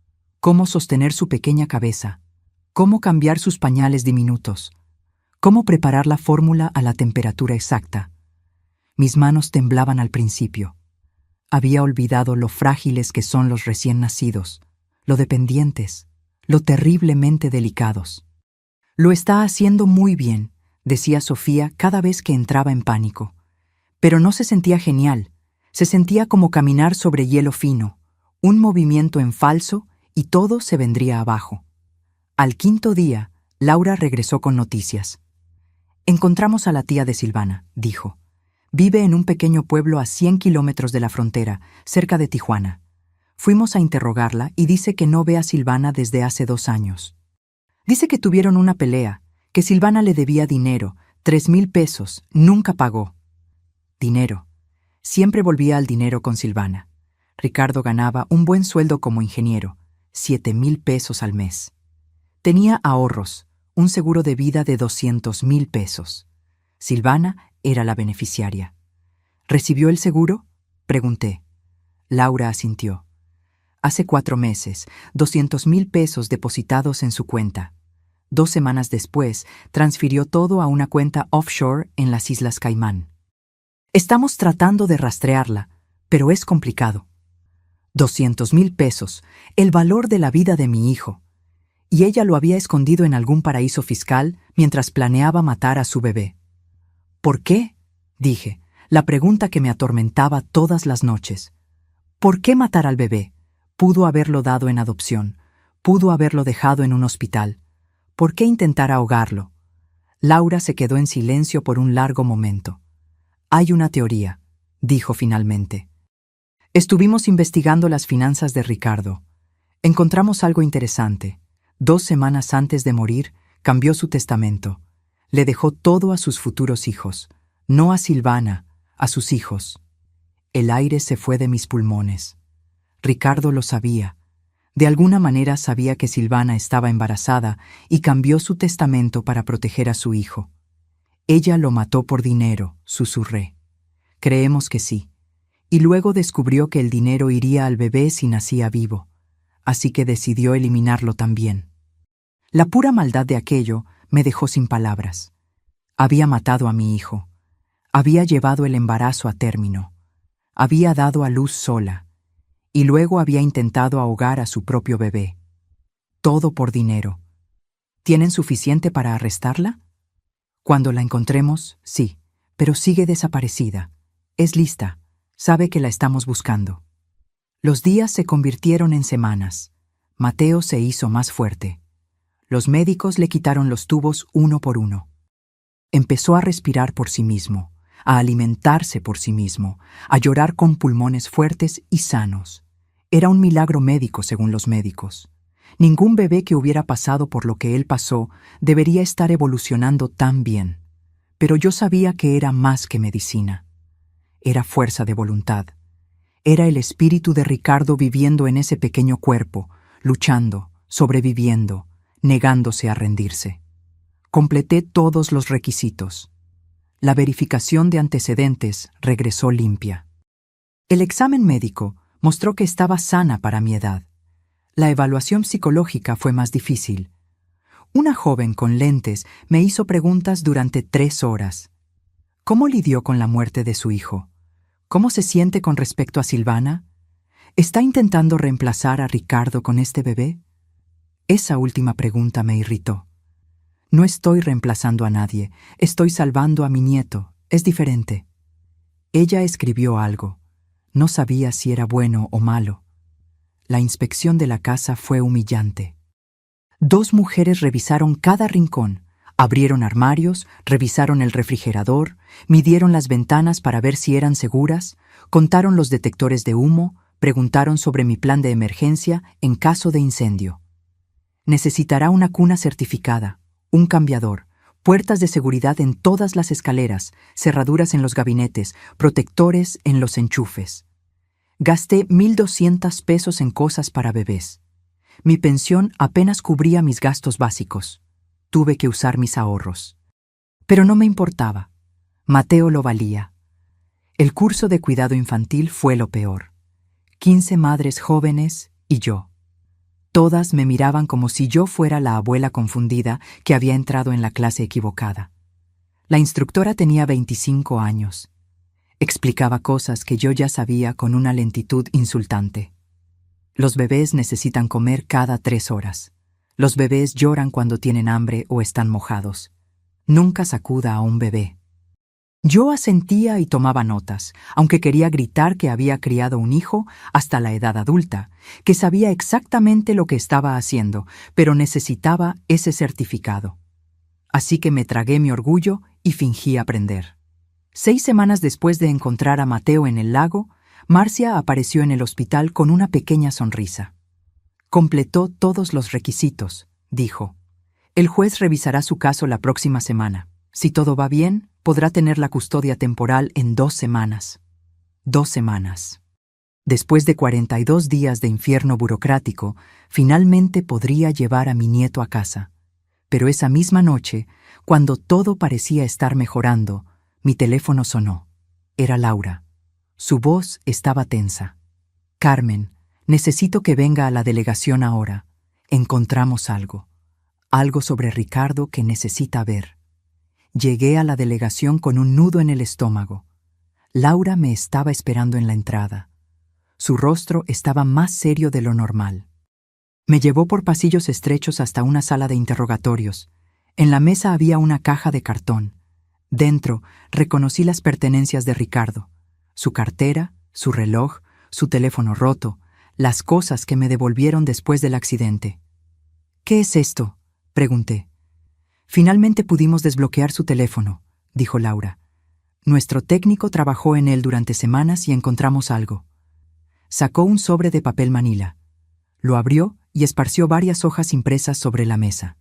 cómo sostener su pequeña cabeza, cómo cambiar sus pañales diminutos, cómo preparar la fórmula a la temperatura exacta. Mis manos temblaban al principio. Había olvidado lo frágiles que son los recién nacidos, lo dependientes, lo terriblemente delicados. Lo está haciendo muy bien, decía Sofía cada vez que entraba en pánico. Pero no se sentía genial, se sentía como caminar sobre hielo fino, un movimiento en falso y todo se vendría abajo. Al 5.º día, Laura regresó con noticias. Encontramos a la tía de Silvana, dijo. Vive en un pequeño pueblo a 100 kilómetros de la frontera, cerca de Tijuana. Fuimos a interrogarla y dice que no ve a Silvana desde hace 2 años. Dice que tuvieron una pelea, que Silvana le debía dinero, 3,000 pesos, nunca pagó. Dinero. Siempre volvía al dinero con Silvana. Ricardo ganaba un buen sueldo como ingeniero, 7,000 pesos al mes. Tenía ahorros, un seguro de vida de 200,000 pesos. Silvana era la beneficiaria. ¿Recibió el seguro?, pregunté. Laura asintió. Hace 4 meses, 200,000 pesos depositados en su cuenta. 2 semanas después, transfirió todo a una cuenta offshore en las Islas Caimán. Estamos tratando de rastrearla, pero es complicado. 200,000 pesos, el valor de la vida de mi hijo. Y ella lo había escondido en algún paraíso fiscal mientras planeaba matar a su bebé. ¿Por qué?, dije, la pregunta que me atormentaba todas las noches. ¿Por qué matar al bebé? Pudo haberlo dado en adopción, pudo haberlo dejado en un hospital. ¿Por qué intentar ahogarlo? Laura se quedó en silencio por un largo momento. Hay una teoría, dijo finalmente. Estuvimos investigando las finanzas de Ricardo. Encontramos algo interesante. 2 semanas antes de morir, cambió su testamento. Le dejó todo a sus futuros hijos, no a Silvana, a sus hijos. El aire se fue de mis pulmones. Ricardo lo sabía. De alguna manera sabía que Silvana estaba embarazada y cambió su testamento para proteger a su hijo. Ella lo mató por dinero, susurré. Creemos que sí. Y luego descubrió que el dinero iría al bebé si nacía vivo, así que decidió eliminarlo también. La pura maldad de aquello me dejó sin palabras. Había matado a mi hijo. Había llevado el embarazo a término. Había dado a luz sola. Y luego había intentado ahogar a su propio bebé. Todo por dinero. ¿Tienen suficiente para arrestarla? Cuando la encontremos, sí, pero sigue desaparecida. Es lista. Sabe que la estamos buscando. Los días se convirtieron en semanas. Mateo se hizo más fuerte. Los médicos le quitaron los tubos uno por uno. Empezó a respirar por sí mismo, a alimentarse por sí mismo, a llorar con pulmones fuertes y sanos. Era un milagro médico según los médicos. Ningún bebé que hubiera pasado por lo que él pasó debería estar evolucionando tan bien. Pero yo sabía que era más que medicina. Era fuerza de voluntad. Era el espíritu de Ricardo viviendo en ese pequeño cuerpo, luchando, sobreviviendo, negándose a rendirse. Completé todos los requisitos. La verificación de antecedentes regresó limpia. El examen médico mostró que estaba sana para mi edad. La evaluación psicológica fue más difícil. Una joven con lentes me hizo preguntas durante 3 horas. ¿Cómo lidió con la muerte de su hijo? ¿Cómo se siente con respecto a Silvana? ¿Está intentando reemplazar a Ricardo con este bebé? Esa última pregunta me irritó. No estoy reemplazando a nadie, estoy salvando a mi nieto, es diferente. Ella escribió algo. No sabía si era bueno o malo. La inspección de la casa fue humillante. 2 mujeres revisaron cada rincón, abrieron armarios, revisaron el refrigerador, midieron las ventanas para ver si eran seguras, contaron los detectores de humo, preguntaron sobre mi plan de emergencia en caso de incendio. Necesitará una cuna certificada, un cambiador, puertas de seguridad en todas las escaleras, cerraduras en los gabinetes, protectores en los enchufes. Gasté 1,200 pesos en cosas para bebés. Mi pensión apenas cubría mis gastos básicos. Tuve que usar mis ahorros. Pero no me importaba. Mateo lo valía. El curso de cuidado infantil fue lo peor. 15 madres jóvenes y yo. Todas me miraban como si yo fuera la abuela confundida que había entrado en la clase equivocada. La instructora tenía 25 años. Explicaba cosas que yo ya sabía con una lentitud insultante. Los bebés necesitan comer cada 3 horas. Los bebés lloran cuando tienen hambre o están mojados. Nunca sacuda a un bebé. Yo asentía y tomaba notas, aunque quería gritar que había criado un hijo hasta la edad adulta, que sabía exactamente lo que estaba haciendo, pero necesitaba ese certificado. Así que me tragué mi orgullo y fingí aprender. 6 semanas después de encontrar a Mateo en el lago, Marcia apareció en el hospital con una pequeña sonrisa. Completó todos los requisitos, dijo. El juez revisará su caso la próxima semana. Si todo va bien, podrá tener la custodia temporal en 2 semanas. 2 semanas. Después de 42 días de infierno burocrático, finalmente podría llevar a mi nieto a casa. Pero esa misma noche, cuando todo parecía estar mejorando, mi teléfono sonó. Era Laura. Su voz estaba tensa. Carmen, Necesito que venga a la delegación ahora. Encontramos algo. Algo sobre Ricardo que necesita ver. Llegué a la delegación con un nudo en el estómago. Laura me estaba esperando en la entrada. Su rostro estaba más serio de lo normal. Me llevó por pasillos estrechos hasta una sala de interrogatorios. En la mesa había una caja de cartón. Dentro reconocí las pertenencias de Ricardo. Su cartera, su reloj, su teléfono roto, las cosas que me devolvieron después del accidente. «¿Qué es esto?», pregunté. «Finalmente pudimos desbloquear su teléfono», dijo Laura. «Nuestro técnico trabajó en él durante semanas y encontramos algo». Sacó un sobre de papel manila. Lo abrió y esparció varias hojas impresas sobre la mesa.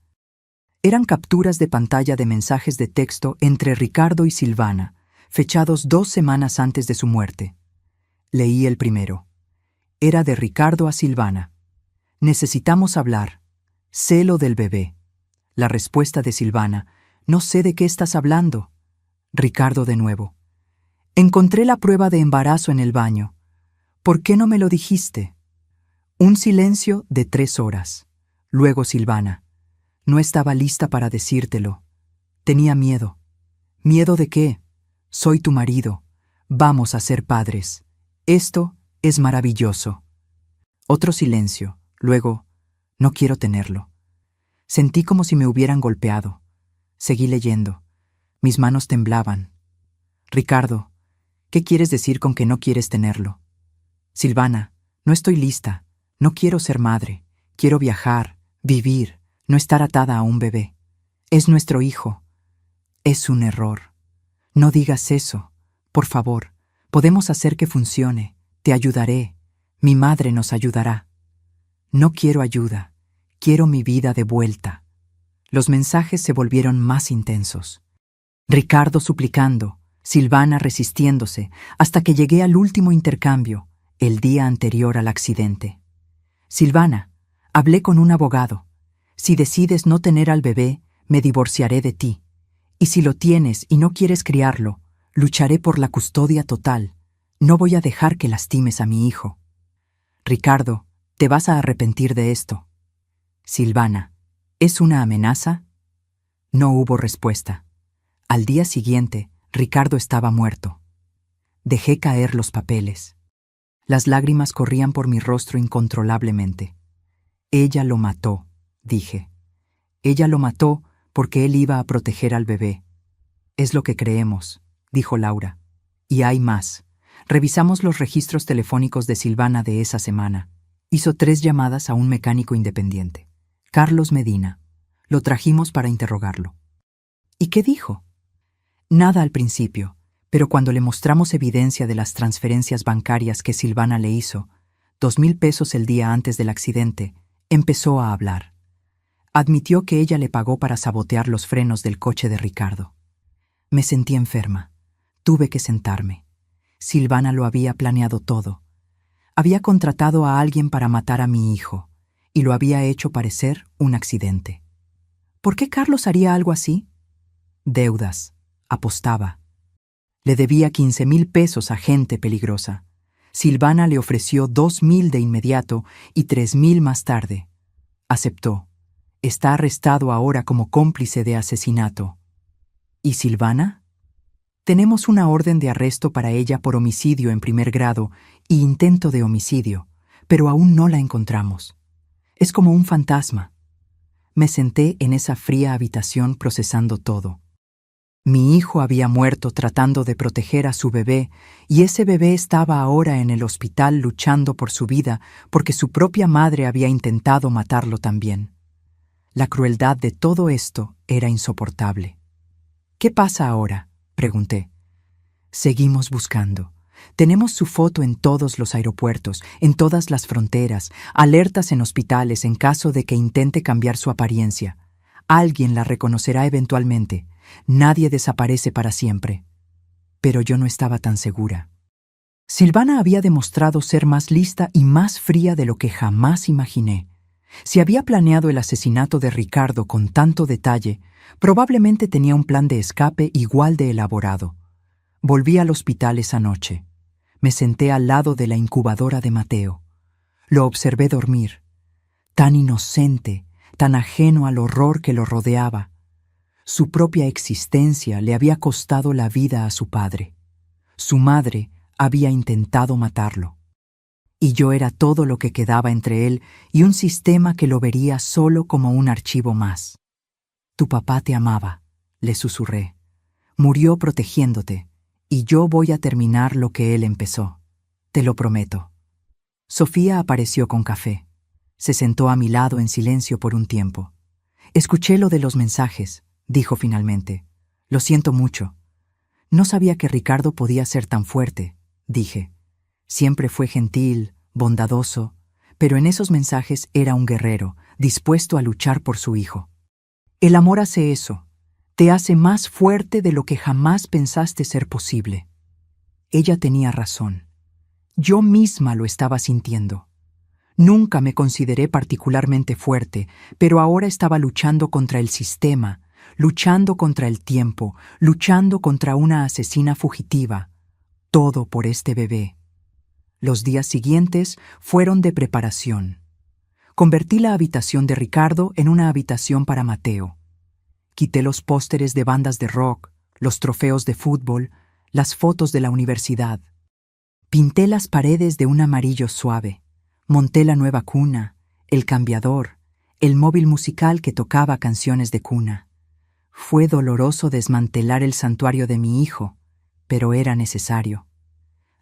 Eran capturas de pantalla de mensajes de texto entre Ricardo y Silvana, fechados 2 semanas antes de su muerte. Leí el primero. Era de Ricardo a Silvana. «Necesitamos hablar. Sé lo del bebé». La respuesta de Silvana: «No sé de qué estás hablando». Ricardo de nuevo: «Encontré la prueba de embarazo en el baño. ¿Por qué no me lo dijiste?». Un silencio de 3 horas. Luego Silvana: «No estaba lista para decírtelo. Tenía miedo». «¿Miedo de qué?». «Soy tu marido. Vamos a ser padres. Esto es maravilloso». Otro silencio. Luego: «No quiero tenerlo». Sentí como si me hubieran golpeado. Seguí leyendo. Mis manos temblaban. «Ricardo, ¿qué quieres decir con que no quieres tenerlo?». «Silvana, no estoy lista. No quiero ser madre. Quiero viajar, vivir, no estar atada a un bebé. Es nuestro hijo». «Es un error. No digas eso. Por favor, podemos hacer que funcione. Te ayudaré. Mi madre nos ayudará». «No quiero ayuda. Quiero mi vida de vuelta». Los mensajes se volvieron más intensos. Ricardo suplicando, Silvana resistiéndose, hasta que llegué al último intercambio, el día anterior al accidente. «Silvana, hablé con un abogado. Si decides no tener al bebé, me divorciaré de ti. Y si lo tienes y no quieres criarlo, lucharé por la custodia total. No voy a dejar que lastimes a mi hijo». «Ricardo, te vas a arrepentir de esto». «Silvana, ¿es una amenaza?». No hubo respuesta. Al día siguiente, Ricardo estaba muerto. Dejé caer los papeles. Las lágrimas corrían por mi rostro incontrolablemente. «Ella lo mató», dije. «Ella lo mató porque él iba a proteger al bebé». «Es lo que creemos», dijo Laura. «Y hay más. Revisamos los registros telefónicos de Silvana de esa semana. Hizo 3 llamadas a un mecánico independiente, Carlos Medina. Lo trajimos para interrogarlo». «¿Y qué dijo?». «Nada al principio, pero cuando le mostramos evidencia de las transferencias bancarias que Silvana le hizo, 2,000 pesos el día antes del accidente, empezó a hablar. Admitió que ella le pagó para sabotear los frenos del coche de Ricardo». Me sentí enferma. Tuve que sentarme. Silvana lo había planeado todo. Había contratado a alguien para matar a mi hijo, y lo había hecho parecer un accidente. ¿Por qué Carlos haría algo así? Deudas. Apostaba. Le debía 15,000 pesos a gente peligrosa. Silvana le ofreció 2,000 de inmediato y 3,000 más tarde. Aceptó. Está arrestado ahora como cómplice de asesinato. ¿Y Silvana? Tenemos una orden de arresto para ella por homicidio en primer grado y intento de homicidio, pero aún no la encontramos. Es como un fantasma. Me senté en esa fría habitación procesando todo. Mi hijo había muerto tratando de proteger a su bebé, y ese bebé estaba ahora en el hospital luchando por su vida porque su propia madre había intentado matarlo también. La crueldad de todo esto era insoportable. «¿Qué pasa ahora?», pregunté. «Seguimos buscando. Tenemos su foto en todos los aeropuertos, en todas las fronteras, alertas en hospitales en caso de que intente cambiar su apariencia. Alguien la reconocerá eventualmente. Nadie desaparece para siempre». Pero yo no estaba tan segura. Silvana había demostrado ser más lista y más fría de lo que jamás imaginé. Si había planeado el asesinato de Ricardo con tanto detalle, probablemente tenía un plan de escape igual de elaborado. Volví al hospital esa noche. Me senté al lado de la incubadora de Mateo. Lo observé dormir, tan inocente, tan ajeno al horror que lo rodeaba. Su propia existencia le había costado la vida a su padre. Su madre había intentado matarlo. Y yo era todo lo que quedaba entre él y un sistema que lo vería solo como un archivo más. Tu papá te amaba, le susurré. Murió protegiéndote, y yo voy a terminar lo que él empezó. Te lo prometo. Sofía apareció con café. Se sentó a mi lado en silencio por un tiempo. Escuché lo de los mensajes, dijo finalmente. Lo siento mucho. No sabía que Ricardo podía ser tan fuerte, dije. Siempre fue gentil, bondadoso, pero en esos mensajes era un guerrero, dispuesto a luchar por su hijo. El amor hace eso, te hace más fuerte de lo que jamás pensaste ser posible. Ella tenía razón. Yo misma lo estaba sintiendo. Nunca me consideré particularmente fuerte, pero ahora estaba luchando contra el sistema, luchando contra el tiempo, luchando contra una asesina fugitiva. Todo por este bebé. Los días siguientes fueron de preparación. Convertí la habitación de Ricardo en una habitación para Mateo. Quité los pósteres de bandas de rock, los trofeos de fútbol, las fotos de la universidad. Pinté las paredes de un amarillo suave. Monté la nueva cuna, el cambiador, el móvil musical que tocaba canciones de cuna. Fue doloroso desmantelar el santuario de mi hijo, pero era necesario.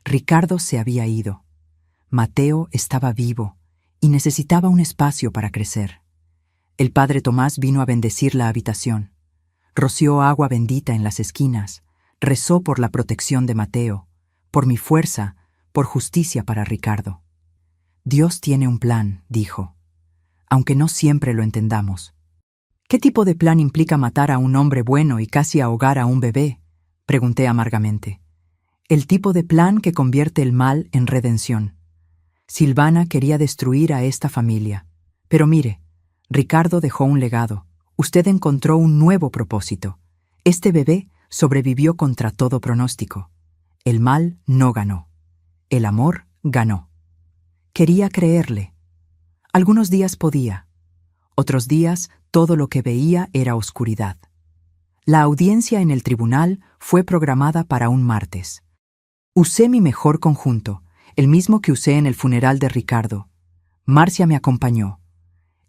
Ricardo se había ido. Mateo estaba vivo y necesitaba un espacio para crecer. El padre Tomás vino a bendecir la habitación. Roció agua bendita en las esquinas, rezó por la protección de Mateo, por mi fuerza, por justicia para Ricardo. Dios tiene un plan, dijo, aunque no siempre lo entendamos. ¿Qué tipo de plan implica matar a un hombre bueno y casi ahogar a un bebé? Pregunté amargamente. El tipo de plan que convierte el mal en redención. Silvana quería destruir a esta familia. Pero mire, Ricardo dejó un legado. Usted encontró un nuevo propósito. Este bebé sobrevivió contra todo pronóstico. El mal no ganó. El amor ganó. Quería creerle. Algunos días podía. Otros días todo lo que veía era oscuridad. La audiencia en el tribunal fue programada para un martes. Usé mi mejor conjunto, el mismo que usé en el funeral de Ricardo. Marcia me acompañó.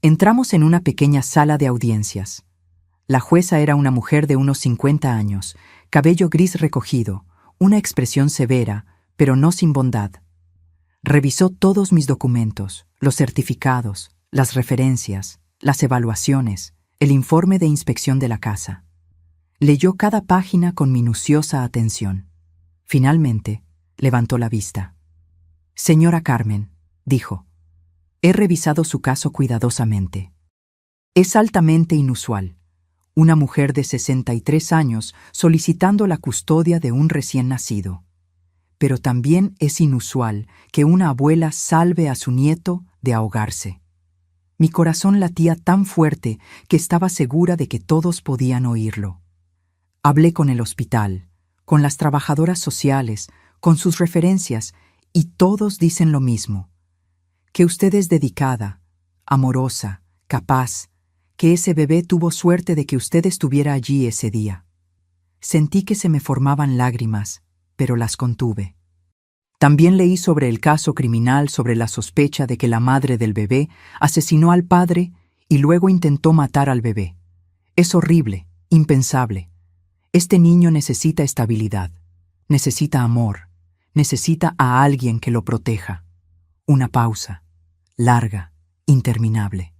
Entramos en una pequeña sala de audiencias. La jueza era una mujer de unos 50 años, cabello gris recogido, una expresión severa, pero no sin bondad. Revisó todos mis documentos, los certificados, las referencias, las evaluaciones, el informe de inspección de la casa. Leyó cada página con minuciosa atención. Finalmente, levantó la vista. Señora Carmen, dijo, he revisado su caso cuidadosamente. Es altamente inusual. Una mujer de 63 años solicitando la custodia de un recién nacido. Pero también es inusual que una abuela salve a su nieto de ahogarse. Mi corazón latía tan fuerte que estaba segura de que todos podían oírlo. Hablé con el hospital, con las trabajadoras sociales, con sus referencias, y todos dicen lo mismo. Que usted es dedicada, amorosa, capaz, que ese bebé tuvo suerte de que usted estuviera allí ese día. Sentí que se me formaban lágrimas, pero las contuve. También leí sobre el caso criminal sobre la sospecha de que la madre del bebé asesinó al padre y luego intentó matar al bebé. Es horrible, impensable. Este niño necesita estabilidad, necesita amor, necesita a alguien que lo proteja. Una pausa, larga, interminable.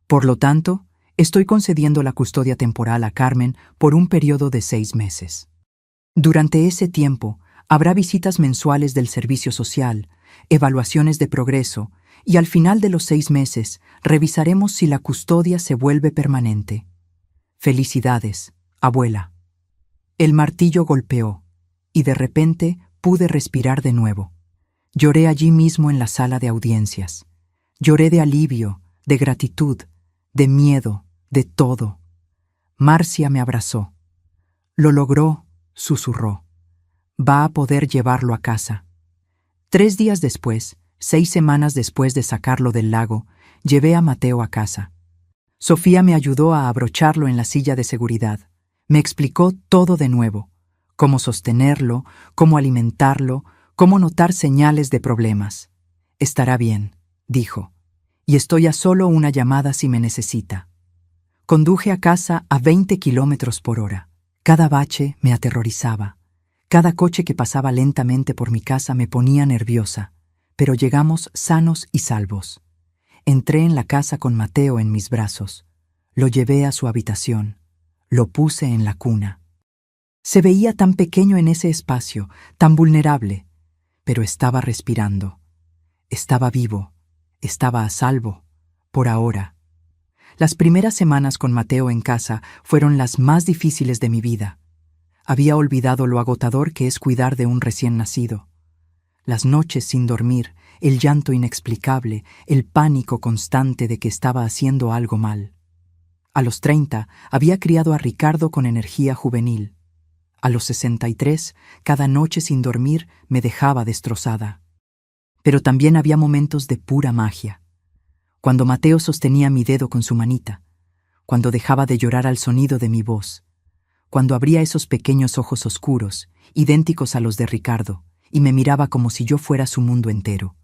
Por lo tanto, estoy concediendo la custodia temporal a Carmen por un periodo de 6 meses. Durante ese tiempo, habrá visitas mensuales del servicio social, evaluaciones de progreso, y al final de los 6 meses revisaremos si la custodia se vuelve permanente. Felicidades, abuela. El martillo golpeó, y de repente pude respirar de nuevo. Lloré allí mismo en la sala de audiencias. Lloré de alivio, de gratitud, de miedo, de todo. Marcia me abrazó. Lo logró, susurró. Va a poder llevarlo a casa. 3 días después, 6 semanas después de sacarlo del lago, llevé a Mateo a casa. Sofía me ayudó a abrocharlo en la silla de seguridad. Me explicó todo de nuevo: cómo sostenerlo, cómo alimentarlo, cómo notar señales de problemas. Estará bien, dijo, y estoy a solo una llamada si me necesita. Conduje a casa a 20 kilómetros por hora. Cada bache me aterrorizaba. Cada coche que pasaba lentamente por mi casa me ponía nerviosa, pero llegamos sanos y salvos. Entré en la casa con Mateo en mis brazos. Lo llevé a su habitación. Lo puse en la cuna. Se veía tan pequeño en ese espacio, tan vulnerable, pero estaba respirando. Estaba vivo, estaba a salvo, por ahora. Las primeras semanas con Mateo en casa fueron las más difíciles de mi vida. Había olvidado lo agotador que es cuidar de un recién nacido. Las noches sin dormir, el llanto inexplicable, el pánico constante de que estaba haciendo algo mal. A los 30, había criado a Ricardo con energía juvenil. A los 63, cada noche sin dormir me dejaba destrozada. Pero también había momentos de pura magia. Cuando Mateo sostenía mi dedo con su manita, cuando dejaba de llorar al sonido de mi voz, cuando abría esos pequeños ojos oscuros, idénticos a los de Ricardo, y me miraba como si yo fuera su mundo entero.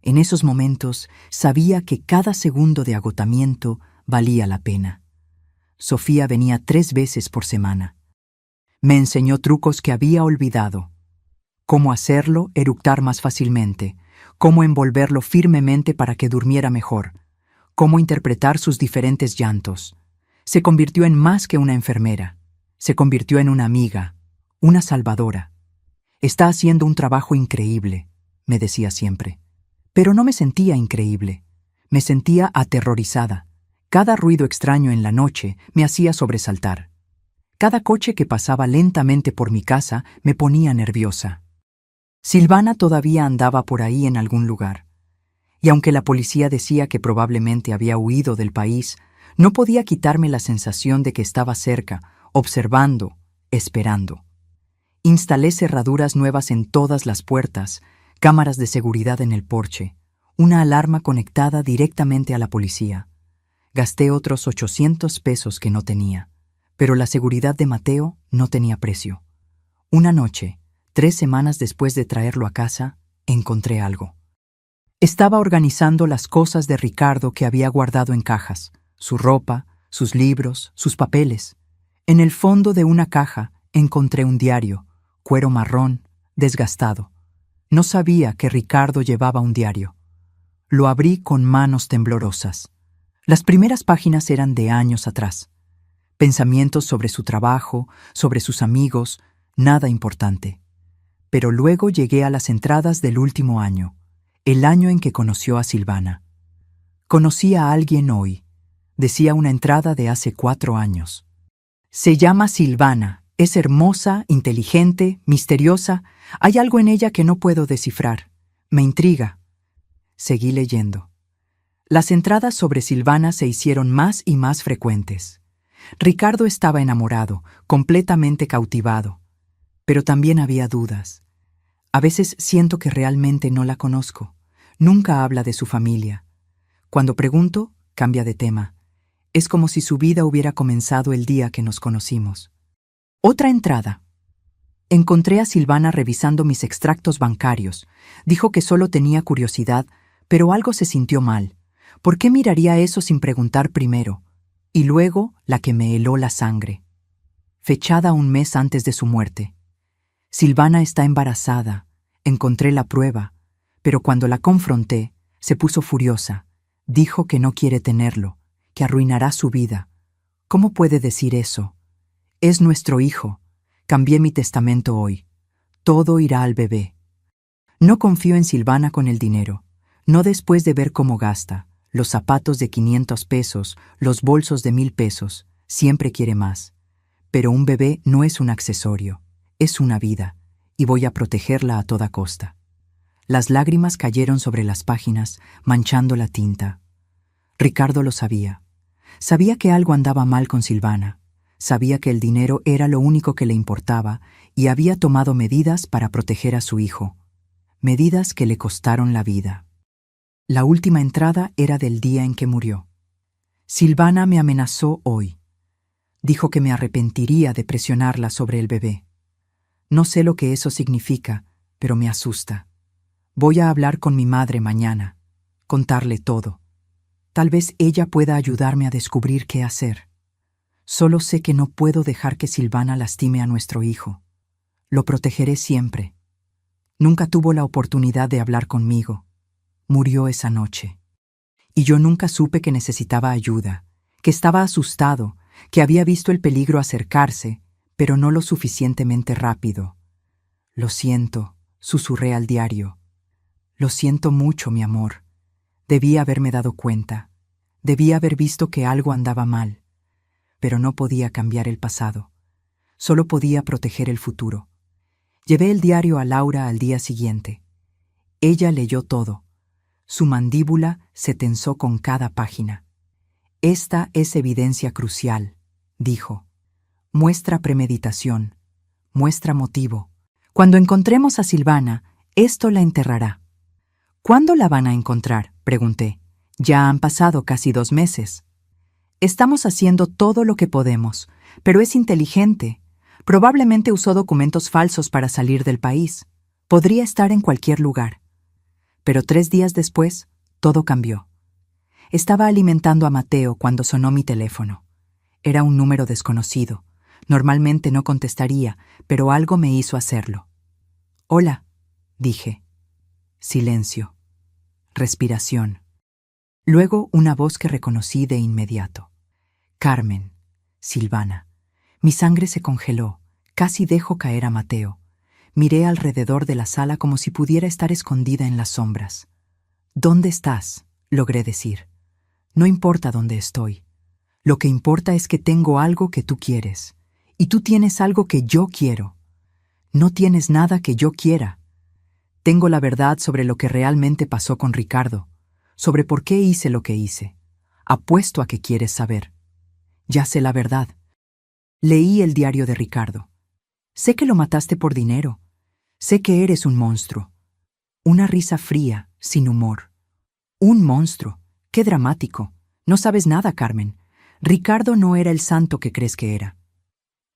En esos momentos sabía que cada segundo de agotamiento valía la pena. Sofía venía 3 veces por semana. Me enseñó trucos que había olvidado. Cómo hacerlo eructar más fácilmente, cómo envolverlo firmemente para que durmiera mejor, cómo interpretar sus diferentes llantos. Se convirtió en más que una enfermera. Se convirtió en una amiga, una salvadora. Está haciendo un trabajo increíble, me decía siempre. Pero no me sentía increíble. Me sentía aterrorizada. Cada ruido extraño en la noche me hacía sobresaltar. Cada coche que pasaba lentamente por mi casa me ponía nerviosa. Silvana todavía andaba por ahí en algún lugar. Y aunque la policía decía que probablemente había huido del país, no podía quitarme la sensación de que estaba cerca, observando, esperando. Instalé cerraduras nuevas en todas las puertas, cámaras de seguridad en el porche, una alarma conectada directamente a la policía. Gasté otros 800 pesos que no tenía, pero la seguridad de Mateo no tenía precio. Una noche, 3 semanas después de traerlo a casa, encontré algo. Estaba organizando las cosas de Ricardo que había guardado en cajas, su ropa, sus libros, sus papeles. En el fondo de una caja encontré un diario, cuero marrón, desgastado. No sabía que Ricardo llevaba un diario. Lo abrí con manos temblorosas. Las primeras páginas eran de años atrás. Pensamientos sobre su trabajo, sobre sus amigos, nada importante. Pero luego llegué a las entradas del último año, el año en que conoció a Silvana. Conocí a alguien hoy, decía una entrada de hace 4 años. Se llama Silvana, es hermosa, inteligente, misteriosa. Hay algo en ella que no puedo descifrar. Me intriga. Seguí leyendo. Las entradas sobre Silvana se hicieron más y más frecuentes. Ricardo estaba enamorado, completamente cautivado. Pero también había dudas. A veces siento que realmente no la conozco. Nunca habla de su familia. Cuando pregunto, cambia de tema. Es como si su vida hubiera comenzado el día que nos conocimos. Otra entrada. Encontré a Silvana revisando mis extractos bancarios. Dijo que solo tenía curiosidad, pero algo se sintió mal. ¿Por qué miraría eso sin preguntar primero? Y luego la que me heló la sangre. Fechada 1 mes antes de su muerte. Silvana está embarazada. Encontré la prueba, pero cuando la confronté, se puso furiosa. Dijo que no quiere tenerlo, que arruinará su vida. ¿Cómo puede decir eso? Es nuestro hijo. Cambié mi testamento hoy. Todo irá al bebé. No confío en Silvana con el dinero. No después de ver cómo gasta. Los zapatos de 500 pesos, los bolsos de 1000 pesos. Siempre quiere más. Pero un bebé no es un accesorio. Es una vida, y voy a protegerla a toda costa. Las lágrimas cayeron sobre las páginas, manchando la tinta. Ricardo lo sabía. Sabía que algo andaba mal con Silvana. Sabía que el dinero era lo único que le importaba y había tomado medidas para proteger a su hijo. medidas que le costaron la vida. La última entrada era del día en que murió. Silvana me amenazó hoy. Dijo que me arrepentiría de presionarla sobre el bebé. No sé lo que eso significa, pero me asusta. Voy a hablar con mi madre mañana, contarle todo. Tal vez ella pueda ayudarme a descubrir qué hacer. Solo sé que no puedo dejar que Silvana lastime a nuestro hijo. Lo protegeré siempre. Nunca tuvo la oportunidad de hablar conmigo. Murió esa noche. Y yo nunca supe que necesitaba ayuda, que estaba asustado, que había visto el peligro acercarse, pero no lo suficientemente rápido. Lo siento, susurré al diario. Lo siento mucho, mi amor. Debí haberme dado cuenta. Debí haber visto que algo andaba mal. Pero no podía cambiar el pasado. Solo podía proteger el futuro. Llevé el diario a Laura al día siguiente. Ella leyó todo. Su mandíbula se tensó con cada página. Esta es evidencia crucial, dijo. Muestra premeditación, muestra motivo. Cuando encontremos a Silvana, esto la enterrará. ¿Cuándo la van a encontrar?, pregunté. Ya han pasado casi 2 meses. Estamos haciendo todo lo que podemos, pero es inteligente. Probablemente usó documentos falsos para salir del país. Podría estar en cualquier lugar. Pero 3 días después, todo cambió. Estaba alimentando a Mateo cuando sonó mi teléfono. Era un número desconocido. Normalmente no contestaría, pero algo me hizo hacerlo. «Hola», dije. Silencio. Respiración. Luego una voz que reconocí de inmediato. Carmen. Silvana. Mi sangre se congeló. Casi dejo caer a Mateo. Miré alrededor de la sala como si pudiera estar escondida en las sombras. «¿Dónde estás?», logré decir. «No importa dónde estoy. Lo que importa es que tengo algo que tú quieres. Y tú tienes algo que yo quiero. No tienes nada que yo quiera. Tengo la verdad sobre lo que realmente pasó con Ricardo, sobre por qué hice lo que hice. Apuesto a que quieres saber. Ya sé la verdad. Leí el diario de Ricardo. Sé que lo mataste por dinero. Sé que eres un monstruo. Una risa fría, sin humor. Un monstruo. Qué dramático. No sabes nada, Carmen. Ricardo no era el santo que crees que era.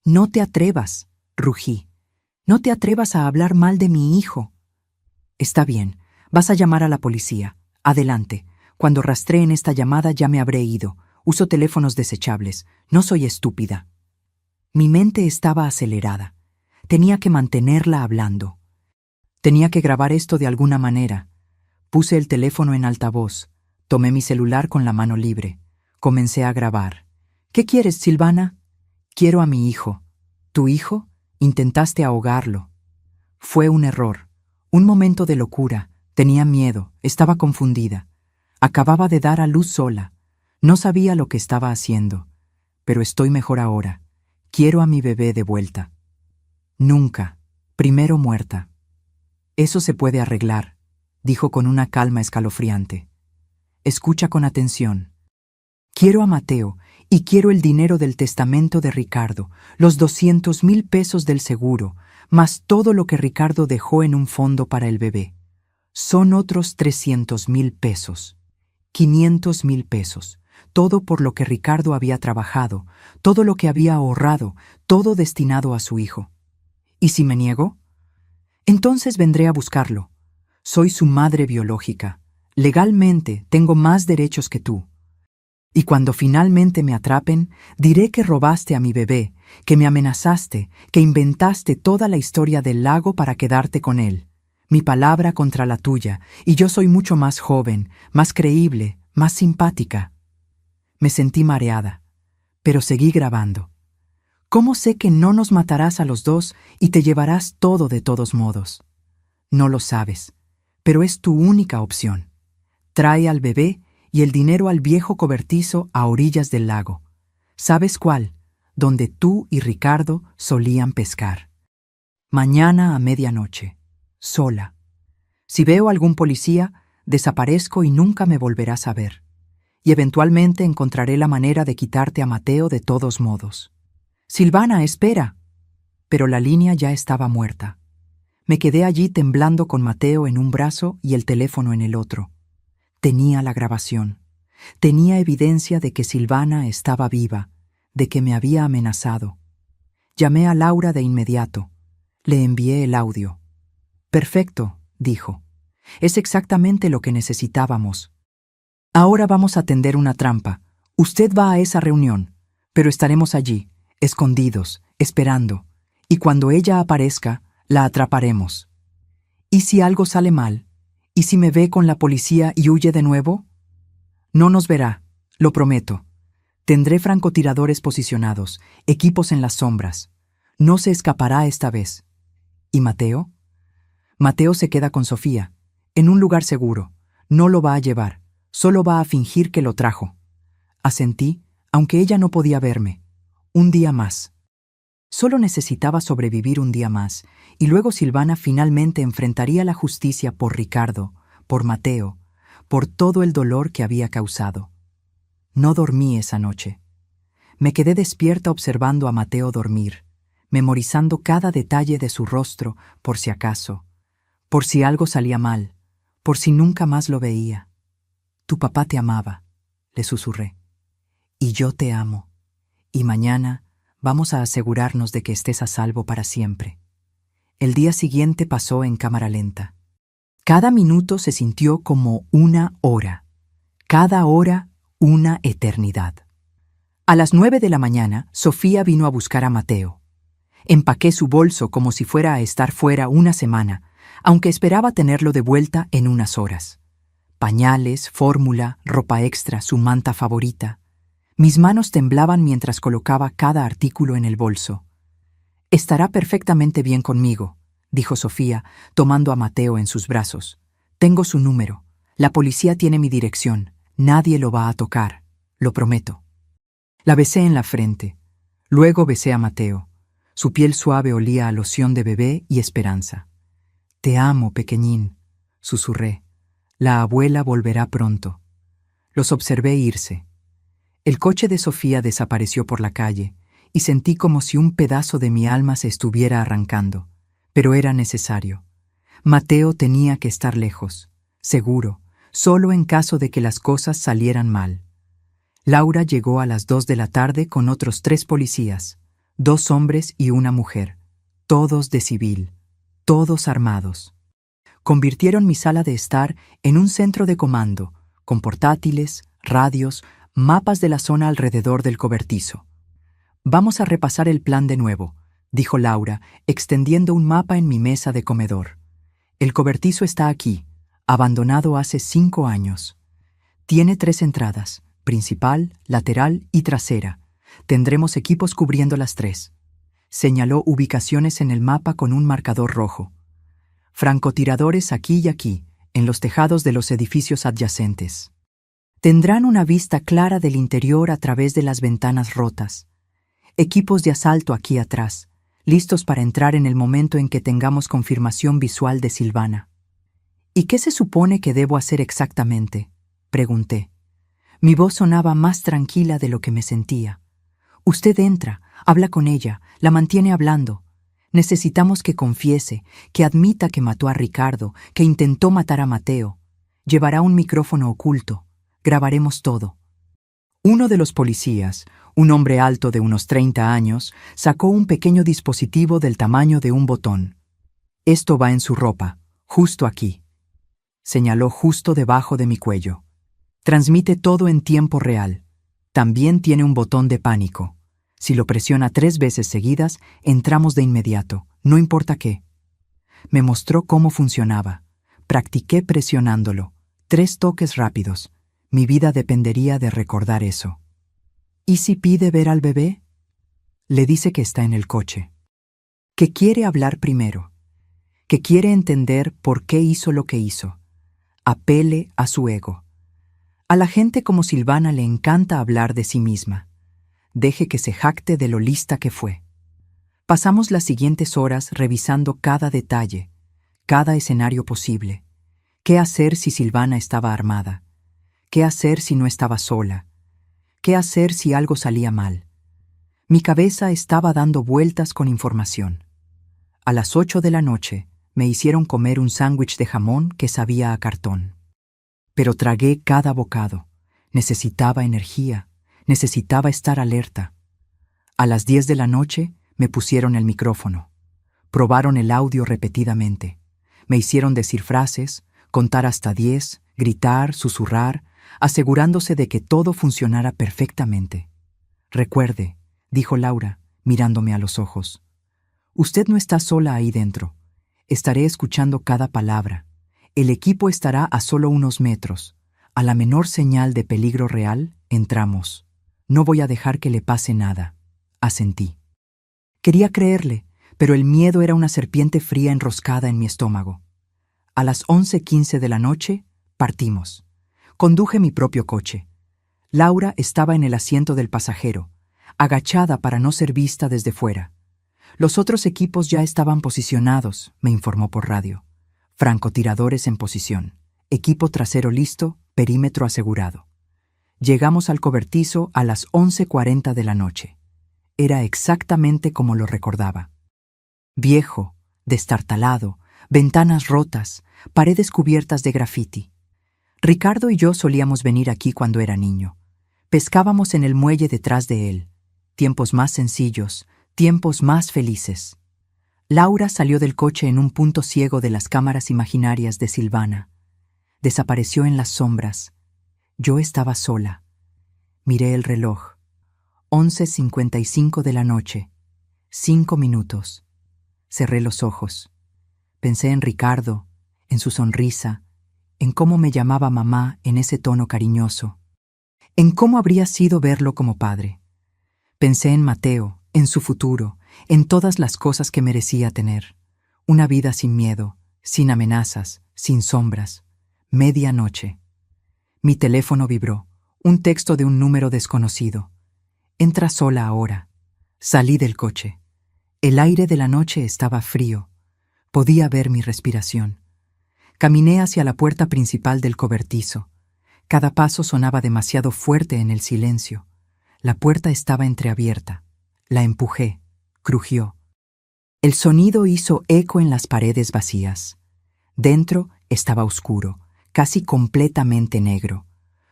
No te atrevas, rugí. No te atrevas a hablar mal de mi hijo. Está bien, vas a llamar a la policía. Adelante. Cuando rastreen esta llamada ya me habré ido. Uso teléfonos desechables. No soy estúpida. Mi mente estaba acelerada. Tenía que mantenerla hablando. Tenía que grabar esto de alguna manera. Puse el teléfono en altavoz. Tomé mi celular con la mano libre. Comencé a grabar. «¿Qué quieres, Silvana?» «Quiero a mi hijo». «¿Tu hijo?» «Intentaste ahogarlo». Fue un error. Un momento de locura. Tenía miedo. Estaba confundida. Acababa de dar a luz sola. No sabía lo que estaba haciendo. Pero estoy mejor ahora. Quiero a mi bebé de vuelta. Nunca. Primero muerta. Eso se puede arreglar, dijo con una calma escalofriante. Escucha con atención. Quiero a Mateo y quiero el dinero del testamento de Ricardo, los 200,000 pesos del seguro, más todo lo que Ricardo dejó en un fondo para el bebé. Son otros 300,000 pesos. 500,000 pesos. Todo por lo que Ricardo había trabajado, todo lo que había ahorrado, todo destinado a su hijo. ¿Y si me niego? Entonces vendré a buscarlo. Soy su madre biológica. Legalmente tengo más derechos que tú. Y cuando finalmente me atrapen, diré que robaste a mi bebé, que me amenazaste, que inventaste toda la historia del lago para quedarte con él. Mi palabra contra la tuya, y yo soy mucho más joven, más creíble, más simpática. Me sentí mareada, pero seguí grabando. ¿Cómo sé que no nos matarás a los dos y te llevarás todo de todos modos? No lo sabes, pero es tu única opción. Trae al bebé y el dinero al viejo cobertizo a orillas del lago. ¿Sabes cuál? Donde tú y Ricardo solían pescar. Mañana a medianoche, sola. Si veo algún policía, desaparezco y nunca me volverás a ver. Y eventualmente encontraré la manera de quitarte a Mateo de todos modos. Silvana, espera. Pero la línea ya estaba muerta. Me quedé allí temblando con Mateo en un brazo y el teléfono en el otro. Tenía la grabación. Tenía evidencia de que Silvana estaba viva, de que me había amenazado. Llamé a Laura de inmediato. Le envié el audio. Perfecto, dijo. Es exactamente lo que necesitábamos. Ahora vamos a tender una trampa. Usted va a esa reunión, pero estaremos allí, escondidos, esperando, y cuando ella aparezca, la atraparemos. ¿Y si algo sale mal? ¿Y si me ve con la policía y huye de nuevo? No nos verá, lo prometo. Tendré francotiradores posicionados, equipos en las sombras. No se escapará esta vez. ¿Y Mateo? Mateo se queda con Sofía, en un lugar seguro. No lo va a llevar, solo va a fingir que lo trajo. Asentí, aunque ella no podía verme. Un día más. Solo necesitaba sobrevivir un día más, y luego Silvana finalmente enfrentaría la justicia por Ricardo, por Mateo, por todo el dolor que había causado. No dormí esa noche. Me quedé despierta observando a Mateo dormir, memorizando cada detalle de su rostro por si acaso, por si algo salía mal, por si nunca más lo veía. Tu papá te amaba, le susurré. Y yo te amo. Y mañana vamos a asegurarnos de que estés a salvo para siempre. El día siguiente pasó en cámara lenta. Cada minuto se sintió como una hora. Cada hora una eternidad. A las 9 de la mañana, Sofía vino a buscar a Mateo. Empaqué su bolso como si fuera a estar fuera una semana, aunque esperaba tenerlo de vuelta en unas horas. Pañales, fórmula, ropa extra, su manta favorita. Mis manos temblaban mientras colocaba cada artículo en el bolso. Estará perfectamente bien conmigo, dijo Sofía, tomando a Mateo en sus brazos. Tengo su número. La policía tiene mi dirección. Nadie lo va a tocar. Lo prometo. La besé en la frente. Luego besé a Mateo. Su piel suave olía a loción de bebé y esperanza. Te amo, pequeñín, susurré. La abuela volverá pronto. Los observé irse. El coche de Sofía desapareció por la calle, y sentí como si un pedazo de mi alma se estuviera arrancando. Pero era necesario. Mateo tenía que estar lejos, seguro, solo en caso de que las cosas salieran mal. Laura llegó a las 2 de la tarde con otros 3 policías, 2 hombres y una mujer, todos de civil, todos armados. Convirtieron mi sala de estar en un centro de comando, con portátiles, radios, mapas de la zona alrededor del cobertizo. Vamos a repasar el plan de nuevo, dijo Laura, extendiendo un mapa en mi mesa de comedor. El cobertizo está aquí, abandonado hace 5 años. Tiene 3 entradas, principal, lateral y trasera. Tendremos equipos cubriendo las 3. Señaló ubicaciones en el mapa con un marcador rojo. Francotiradores aquí y aquí, en los tejados de los edificios adyacentes. Tendrán una vista clara del interior a través de las ventanas rotas. Equipos de asalto aquí atrás, listos para entrar en el momento en que tengamos confirmación visual de Silvana. ¿Y qué se supone que debo hacer exactamente?, pregunté. Mi voz sonaba más tranquila de lo que me sentía. Usted entra, habla con ella, la mantiene hablando. Necesitamos que confiese, que admita que mató a Ricardo, que intentó matar a Mateo. Llevará un micrófono oculto. Grabaremos todo. Uno de los policías, un hombre alto de unos 30 años, sacó un pequeño dispositivo del tamaño de un botón. Esto va en su ropa, justo aquí. Señaló justo debajo de mi cuello. Transmite todo en tiempo real. También tiene un botón de pánico. Si lo presiona 3 veces seguidas, entramos de inmediato, no importa qué. Me mostró cómo funcionaba. Practiqué presionándolo. 3 toques rápidos. Mi vida dependería de recordar eso. ¿Y si pide ver al bebé? Le dice que está en el coche. Que quiere hablar primero. Que quiere entender por qué hizo lo que hizo. Apele a su ego. A la gente como Silvana le encanta hablar de sí misma. Deje que se jacte de lo lista que fue. Pasamos las siguientes horas revisando cada detalle, cada escenario posible. ¿Qué hacer si Silvana estaba armada? ¿Qué hacer si no estaba sola? ¿Qué hacer si algo salía mal? Mi cabeza estaba dando vueltas con información. A las 8 de la noche, Me hicieron comer un sándwich de jamón que sabía a cartón. Pero tragué cada bocado. Necesitaba energía, necesitaba estar alerta. A las 10 de la noche me pusieron el micrófono. Probaron el audio repetidamente. Me hicieron decir frases, contar hasta 10, gritar, susurrar, asegurándose de que todo funcionara perfectamente. Recuerde, dijo Laura, mirándome a los ojos. Usted no está sola ahí dentro. Estaré escuchando cada palabra. El equipo estará a solo unos metros. A la menor señal de peligro real, entramos. No voy a dejar que le pase nada. Asentí. Quería creerle, pero el miedo era una serpiente fría enroscada en mi estómago. A las 11:15 de la noche, partimos. Conduje mi propio coche. Laura estaba en el asiento del pasajero, agachada para no ser vista desde fuera. Los otros equipos ya estaban posicionados, me informó por radio. Francotiradores en posición. Equipo trasero listo, perímetro asegurado. Llegamos al cobertizo a las 11:40 de la noche. Era exactamente como lo recordaba. Viejo, destartalado, ventanas rotas, paredes cubiertas de grafiti. Ricardo y yo solíamos venir aquí cuando era niño. Pescábamos en el muelle detrás de él. Tiempos más sencillos, tiempos más felices. Laura salió del coche en un punto ciego de las cámaras imaginarias de Silvana. Desapareció en las sombras. Yo estaba sola. Miré el reloj. 11:55 de la noche. 5 minutos. Cerré los ojos. Pensé en Ricardo, en su sonrisa, en cómo me llamaba mamá en ese tono cariñoso, en cómo habría sido verlo como padre. Pensé en Mateo, en su futuro, en todas las cosas que merecía tener. Una vida sin miedo, sin amenazas, sin sombras. Medianoche. Mi teléfono vibró. Un texto de un número desconocido. Entra sola ahora. Salí del coche. El aire de la noche estaba frío. Podía ver mi respiración. Caminé hacia la puerta principal del cobertizo. Cada paso sonaba demasiado fuerte en el silencio. La puerta estaba entreabierta. La empujé. Crujió. El sonido hizo eco en las paredes vacías. Dentro estaba oscuro, casi completamente negro.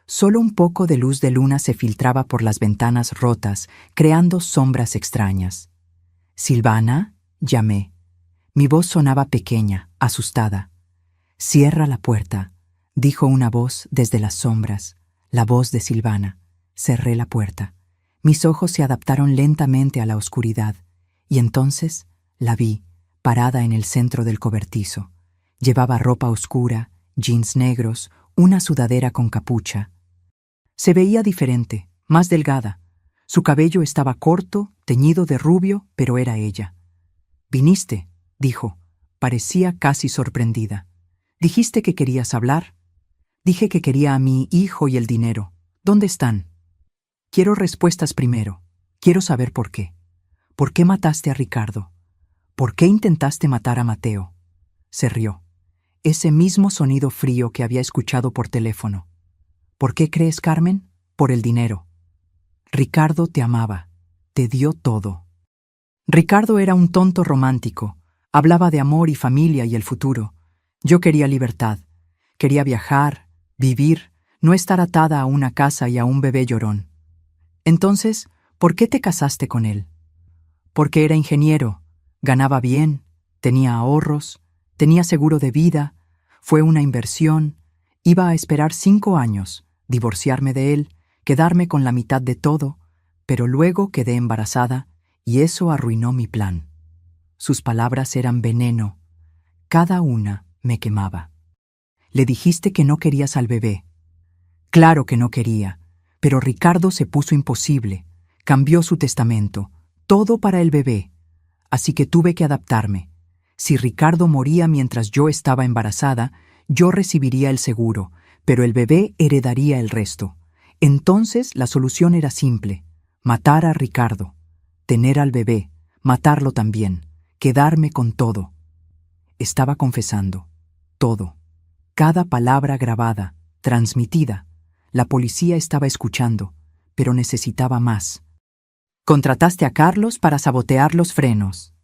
Solo un poco de luz de luna se filtraba por las ventanas rotas, creando sombras extrañas. «Silvana», llamé. Mi voz sonaba pequeña, asustada. «Cierra la puerta», dijo una voz desde las sombras, la voz de Silvana. Cerré la puerta. Mis ojos se adaptaron lentamente a la oscuridad, y entonces la vi, parada en el centro del cobertizo. Llevaba ropa oscura, jeans negros, una sudadera con capucha. Se veía diferente, más delgada. Su cabello estaba corto, teñido de rubio, pero era ella. «¿Viniste?», dijo. Parecía casi sorprendida. «¿Dijiste que querías hablar?» «Dije que quería a mi hijo y el dinero. ¿Dónde están?» «Quiero respuestas primero. Quiero saber por qué. ¿Por qué mataste a Ricardo? ¿Por qué intentaste matar a Mateo?» Se rió. Ese mismo sonido frío que había escuchado por teléfono. «¿Por qué crees, Carmen? Por el dinero. Ricardo te amaba. Te dio todo». Ricardo era un tonto romántico. Hablaba de amor y familia y el futuro. Yo quería libertad. Quería viajar, vivir, no estar atada a una casa y a un bebé llorón. Entonces, ¿por qué te casaste con él? Porque era ingeniero, ganaba bien, tenía ahorros, tenía seguro de vida, fue una inversión, iba a esperar 5 años, divorciarme de él, quedarme con la mitad de todo, pero luego quedé embarazada y eso arruinó mi plan. Sus palabras eran veneno. Cada una me quemaba. «Le dijiste que no querías al bebé». Claro que no quería, pero Ricardo se puso imposible. Cambió su testamento, todo para el bebé. Así que tuve que adaptarme. Si Ricardo moría mientras yo estaba embarazada, yo recibiría el seguro, pero el bebé heredaría el resto. Entonces la solución era simple: matar a Ricardo, tener al bebé, matarlo también, quedarme con todo. Estaba confesando. Todo. Cada palabra grabada, transmitida. La policía estaba escuchando, pero necesitaba más. «Contrataste a Carlos para sabotear los frenos.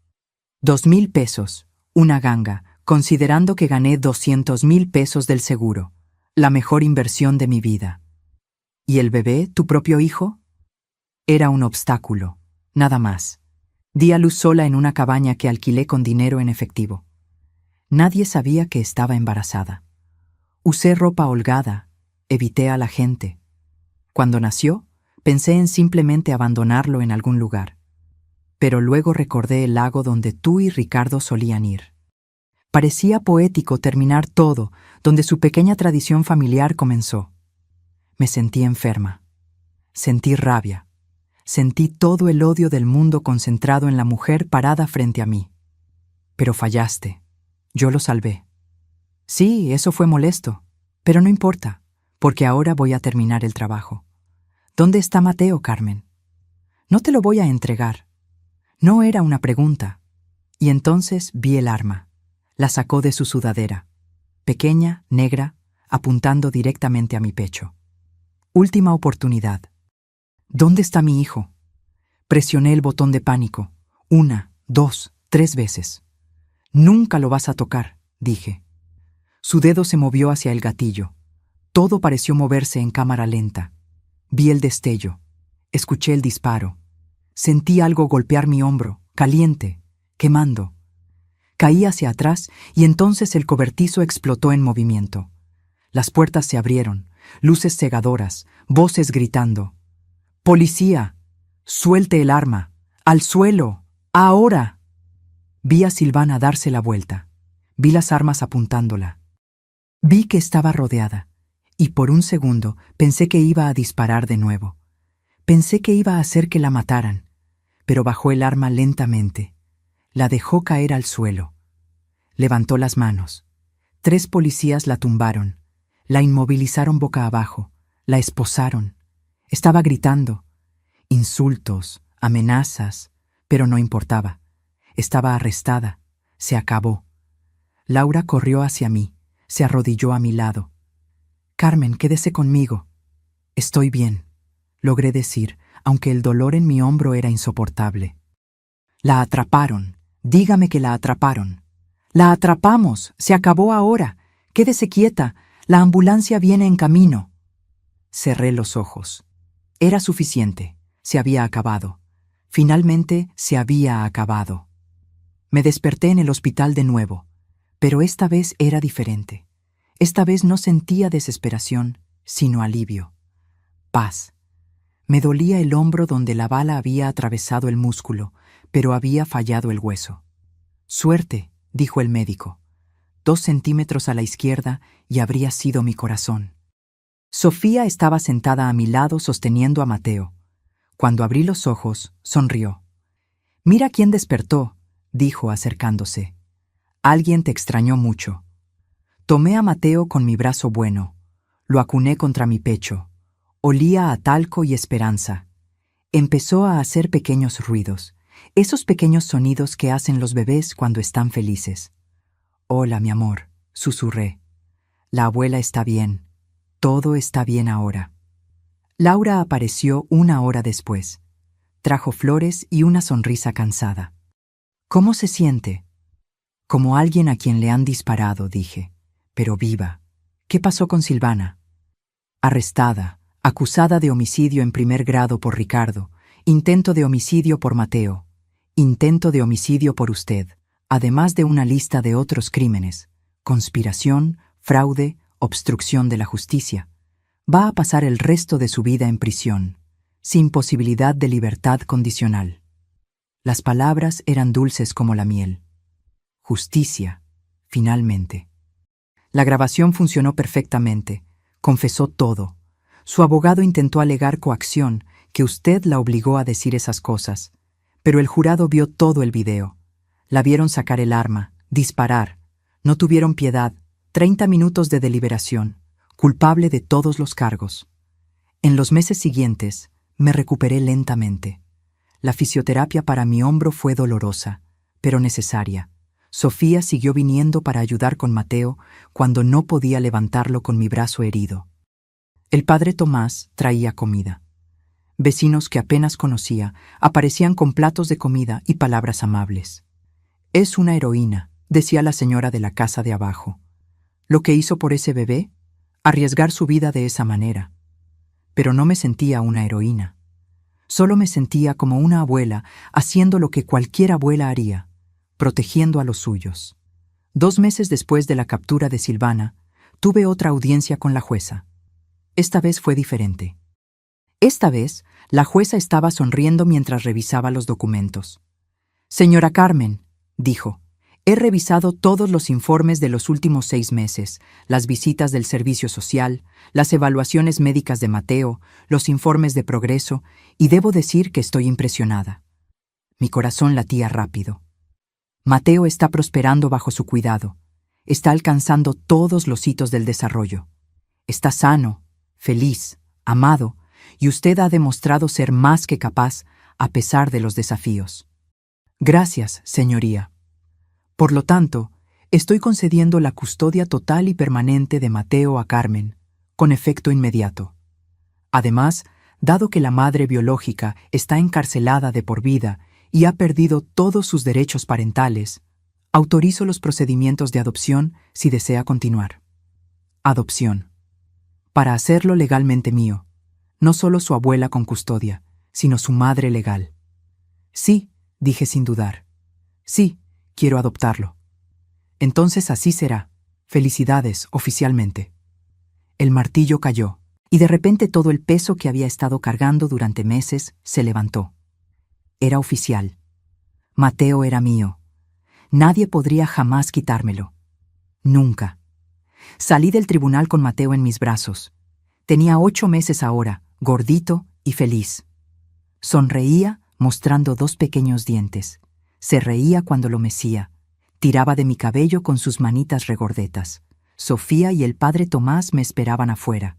2,000 pesos, una ganga, considerando que gané 200,000 pesos del seguro, la mejor inversión de mi vida. ¿Y el bebé, tu propio hijo? Era un obstáculo, nada más. Di a luz sola en una cabaña que alquilé con dinero en efectivo. Nadie sabía que estaba embarazada. Usé ropa holgada, evité a la gente. Cuando nació, pensé en simplemente abandonarlo en algún lugar. Pero luego recordé el lago donde tú y Ricardo solían ir. Parecía poético terminar todo donde su pequeña tradición familiar comenzó. Me sentí enferma. Sentí rabia. Sentí todo el odio del mundo concentrado en la mujer parada frente a mí. Pero fallaste. Yo lo salvé. Sí, eso fue molesto, pero no importa, porque ahora voy a terminar el trabajo. ¿Dónde está Mateo, Carmen? No te lo voy a entregar. No era una pregunta. Y entonces vi el arma. La sacó de su sudadera. Pequeña, negra, apuntando directamente a mi pecho. Última oportunidad. ¿Dónde está mi hijo? Presioné el botón de pánico. 1, 2, 3 veces. Nunca lo vas a tocar, dije. Su dedo se movió hacia el gatillo. Todo pareció moverse en cámara lenta. Vi el destello. Escuché el disparo. Sentí algo golpear mi hombro, caliente, quemando. Caí hacia atrás y entonces el cobertizo explotó en movimiento. Las puertas se abrieron, luces cegadoras, voces gritando. ¡Policía! ¡Suelte el arma! ¡Al suelo! ¡Ahora! Vi a Silvana darse la vuelta. Vi las armas apuntándola. Vi que estaba rodeada, y por un segundo pensé que iba a disparar de nuevo. Pensé que iba a hacer que la mataran, pero bajó el arma lentamente. La dejó caer al suelo. Levantó las manos. 3 policías la tumbaron. La inmovilizaron boca abajo. La esposaron. Estaba gritando. Insultos, amenazas, pero no importaba. Estaba arrestada. Se acabó. Laura corrió hacia mí. Se arrodilló a mi lado. Carmen, quédese conmigo. Estoy bien, logré decir, aunque el dolor en mi hombro era insoportable. La atraparon. Dígame que la atraparon. La atrapamos. Se acabó ahora. Quédese quieta. La ambulancia viene en camino. Cerré los ojos. Era suficiente. Se había acabado. Finalmente se había acabado. Me desperté en el hospital de nuevo, pero esta vez era diferente. Esta vez no sentía desesperación, sino alivio. Paz. Me dolía el hombro donde la bala había atravesado el músculo, pero había fallado el hueso. Suerte, dijo el médico. 2 centímetros a la izquierda y habría sido mi corazón. Sofía estaba sentada a mi lado sosteniendo a Mateo. Cuando abrí los ojos, sonrió. Mira quién despertó, dijo acercándose. Alguien te extrañó mucho. Tomé a Mateo con mi brazo bueno. Lo acuné contra mi pecho. Olía a talco y esperanza. Empezó a hacer pequeños ruidos, esos pequeños sonidos que hacen los bebés cuando están felices. Hola, mi amor, susurré. La abuela está bien. Todo está bien ahora. Laura apareció 1 hora después. Trajo flores y una sonrisa cansada. ¿Cómo se siente? Como alguien a quien le han disparado, dije. Pero viva. ¿Qué pasó con Silvana? Arrestada, acusada de homicidio en 1er grado por Ricardo, intento de homicidio por Mateo, intento de homicidio por usted, además de una lista de otros crímenes, conspiración, fraude, obstrucción de la justicia. Va a pasar el resto de su vida en prisión, sin posibilidad de libertad condicional. Las palabras eran dulces como la miel. Justicia, finalmente. La grabación funcionó perfectamente. Confesó todo. Su abogado intentó alegar coacción, que usted la obligó a decir esas cosas. Pero el jurado vio todo el video. La vieron sacar el arma, disparar. No tuvieron piedad. 30 minutos de deliberación. Culpable de todos los cargos. En los meses siguientes, me recuperé lentamente. La fisioterapia para mi hombro fue dolorosa, pero necesaria. Sofía siguió viniendo para ayudar con Mateo cuando no podía levantarlo con mi brazo herido. El padre Tomás traía comida. Vecinos que apenas conocía aparecían con platos de comida y palabras amables. Es una heroína, decía la señora de la casa de abajo. Lo que hizo por ese bebé, arriesgar su vida de esa manera. Pero no me sentía una heroína. Solo me sentía como una abuela haciendo lo que cualquier abuela haría, protegiendo a los suyos. 2 meses después de la captura de Silvana, tuve otra audiencia con la jueza. Esta vez fue diferente. Esta vez, la jueza estaba sonriendo mientras revisaba los documentos. «Señora Carmen», dijo, «he revisado todos los informes de los últimos 6 meses, las visitas del servicio social, las evaluaciones médicas de Mateo, los informes de progreso, y debo decir que estoy impresionada». Mi corazón latía rápido. Mateo está prosperando bajo su cuidado. Está alcanzando todos los hitos del desarrollo. Está sano, feliz, amado, y usted ha demostrado ser más que capaz a pesar de los desafíos. Gracias, señoría. Por lo tanto, estoy concediendo la custodia total y permanente de Mateo a Carmen, con efecto inmediato. Además, dado que la madre biológica está encarcelada de por vida y ha perdido todos sus derechos parentales, autorizo los procedimientos de adopción si desea continuar. Adopción. Para hacerlo legalmente mío, no solo su abuela con custodia, sino su madre legal. Sí, dije sin dudar. Sí, quiero adoptarlo. Entonces así será. Felicidades, oficialmente. El martillo cayó, y de repente todo el peso que había estado cargando durante meses se levantó. Era oficial. Mateo era mío. Nadie podría jamás quitármelo. Nunca. Salí del tribunal con Mateo en mis brazos. Tenía 8 meses ahora, gordito y feliz. Sonreía mostrando 2 pequeños dientes. Se reía cuando lo mecía. Tiraba de mi cabello con sus manitas regordetas. Sofía y el padre Tomás me esperaban afuera.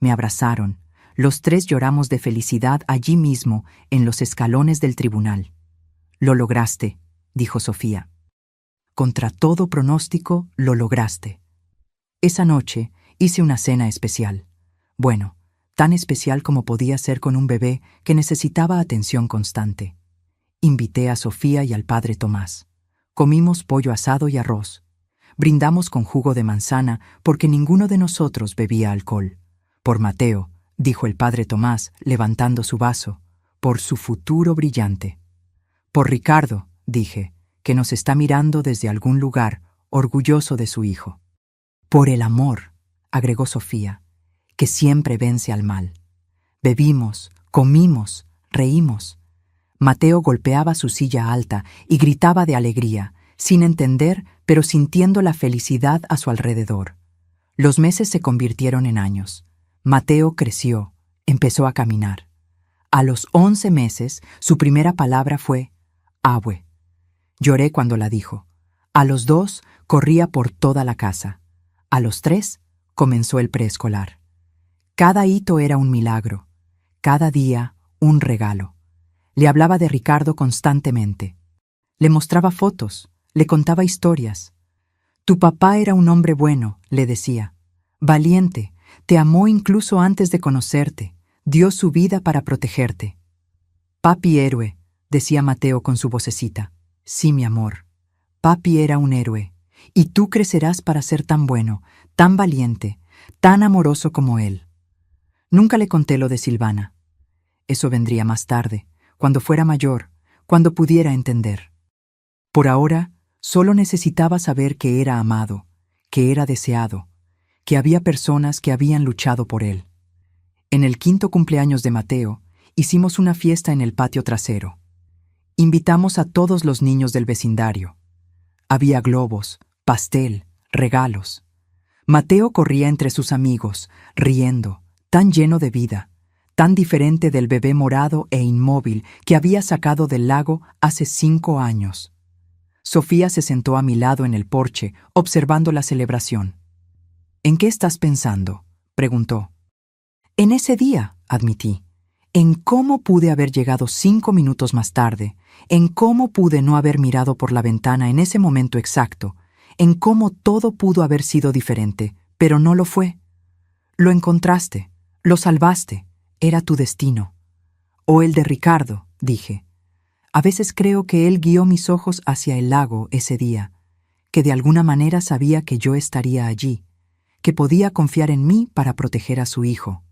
Me abrazaron. Los 3 lloramos de felicidad allí mismo, en los escalones del tribunal. «Lo lograste», dijo Sofía. «Contra todo pronóstico, lo lograste». Esa noche hice una cena especial. Bueno, tan especial como podía ser con un bebé que necesitaba atención constante. Invité a Sofía y al padre Tomás. Comimos pollo asado y arroz. Brindamos con jugo de manzana porque ninguno de nosotros bebía alcohol. Por Mateo, dijo el padre Tomás, levantando su vaso, por su futuro brillante. Por Ricardo, dije, que nos está mirando desde algún lugar, orgulloso de su hijo. Por el amor, agregó Sofía, que siempre vence al mal. Bebimos, comimos, reímos. Mateo golpeaba su silla alta y gritaba de alegría, sin entender, pero sintiendo la felicidad a su alrededor. Los meses se convirtieron en años. Mateo creció, empezó a caminar. A los 11 meses, su primera palabra fue «abue». Lloré cuando la dijo. A los 2, corría por toda la casa. A los 3, comenzó el preescolar. Cada hito era un milagro. Cada día, un regalo. Le hablaba de Ricardo constantemente. Le mostraba fotos, le contaba historias. «Tu papá era un hombre bueno», le decía. «Valiente, te amó incluso antes de conocerte, dio su vida para protegerte». «Papi héroe», decía Mateo con su vocecita. «Sí, mi amor. Papi era un héroe, y tú crecerás para ser tan bueno, tan valiente, tan amoroso como él». Nunca le conté lo de Silvana. Eso vendría más tarde, cuando fuera mayor, cuando pudiera entender. Por ahora, solo necesitaba saber que era amado, que era deseado, que había personas que habían luchado por él. En el 5º cumpleaños de Mateo, hicimos una fiesta en el patio trasero. Invitamos a todos los niños del vecindario. Había globos, pastel, regalos. Mateo corría entre sus amigos, riendo, tan lleno de vida, tan diferente del bebé morado e inmóvil que había sacado del lago hace 5 años. Sofía se sentó a mi lado en el porche, observando la celebración. «¿En qué estás pensando?», preguntó. «En ese día», admití. «En cómo pude haber llegado 5 minutos más tarde, en cómo pude no haber mirado por la ventana en ese momento exacto, en cómo todo pudo haber sido diferente, pero no lo fue. Lo encontraste, lo salvaste, era tu destino». «O el de Ricardo», dije. «A veces creo que él guió mis ojos hacia el lago ese día, que de alguna manera sabía que yo estaría allí, que podía confiar en mí para proteger a su hijo.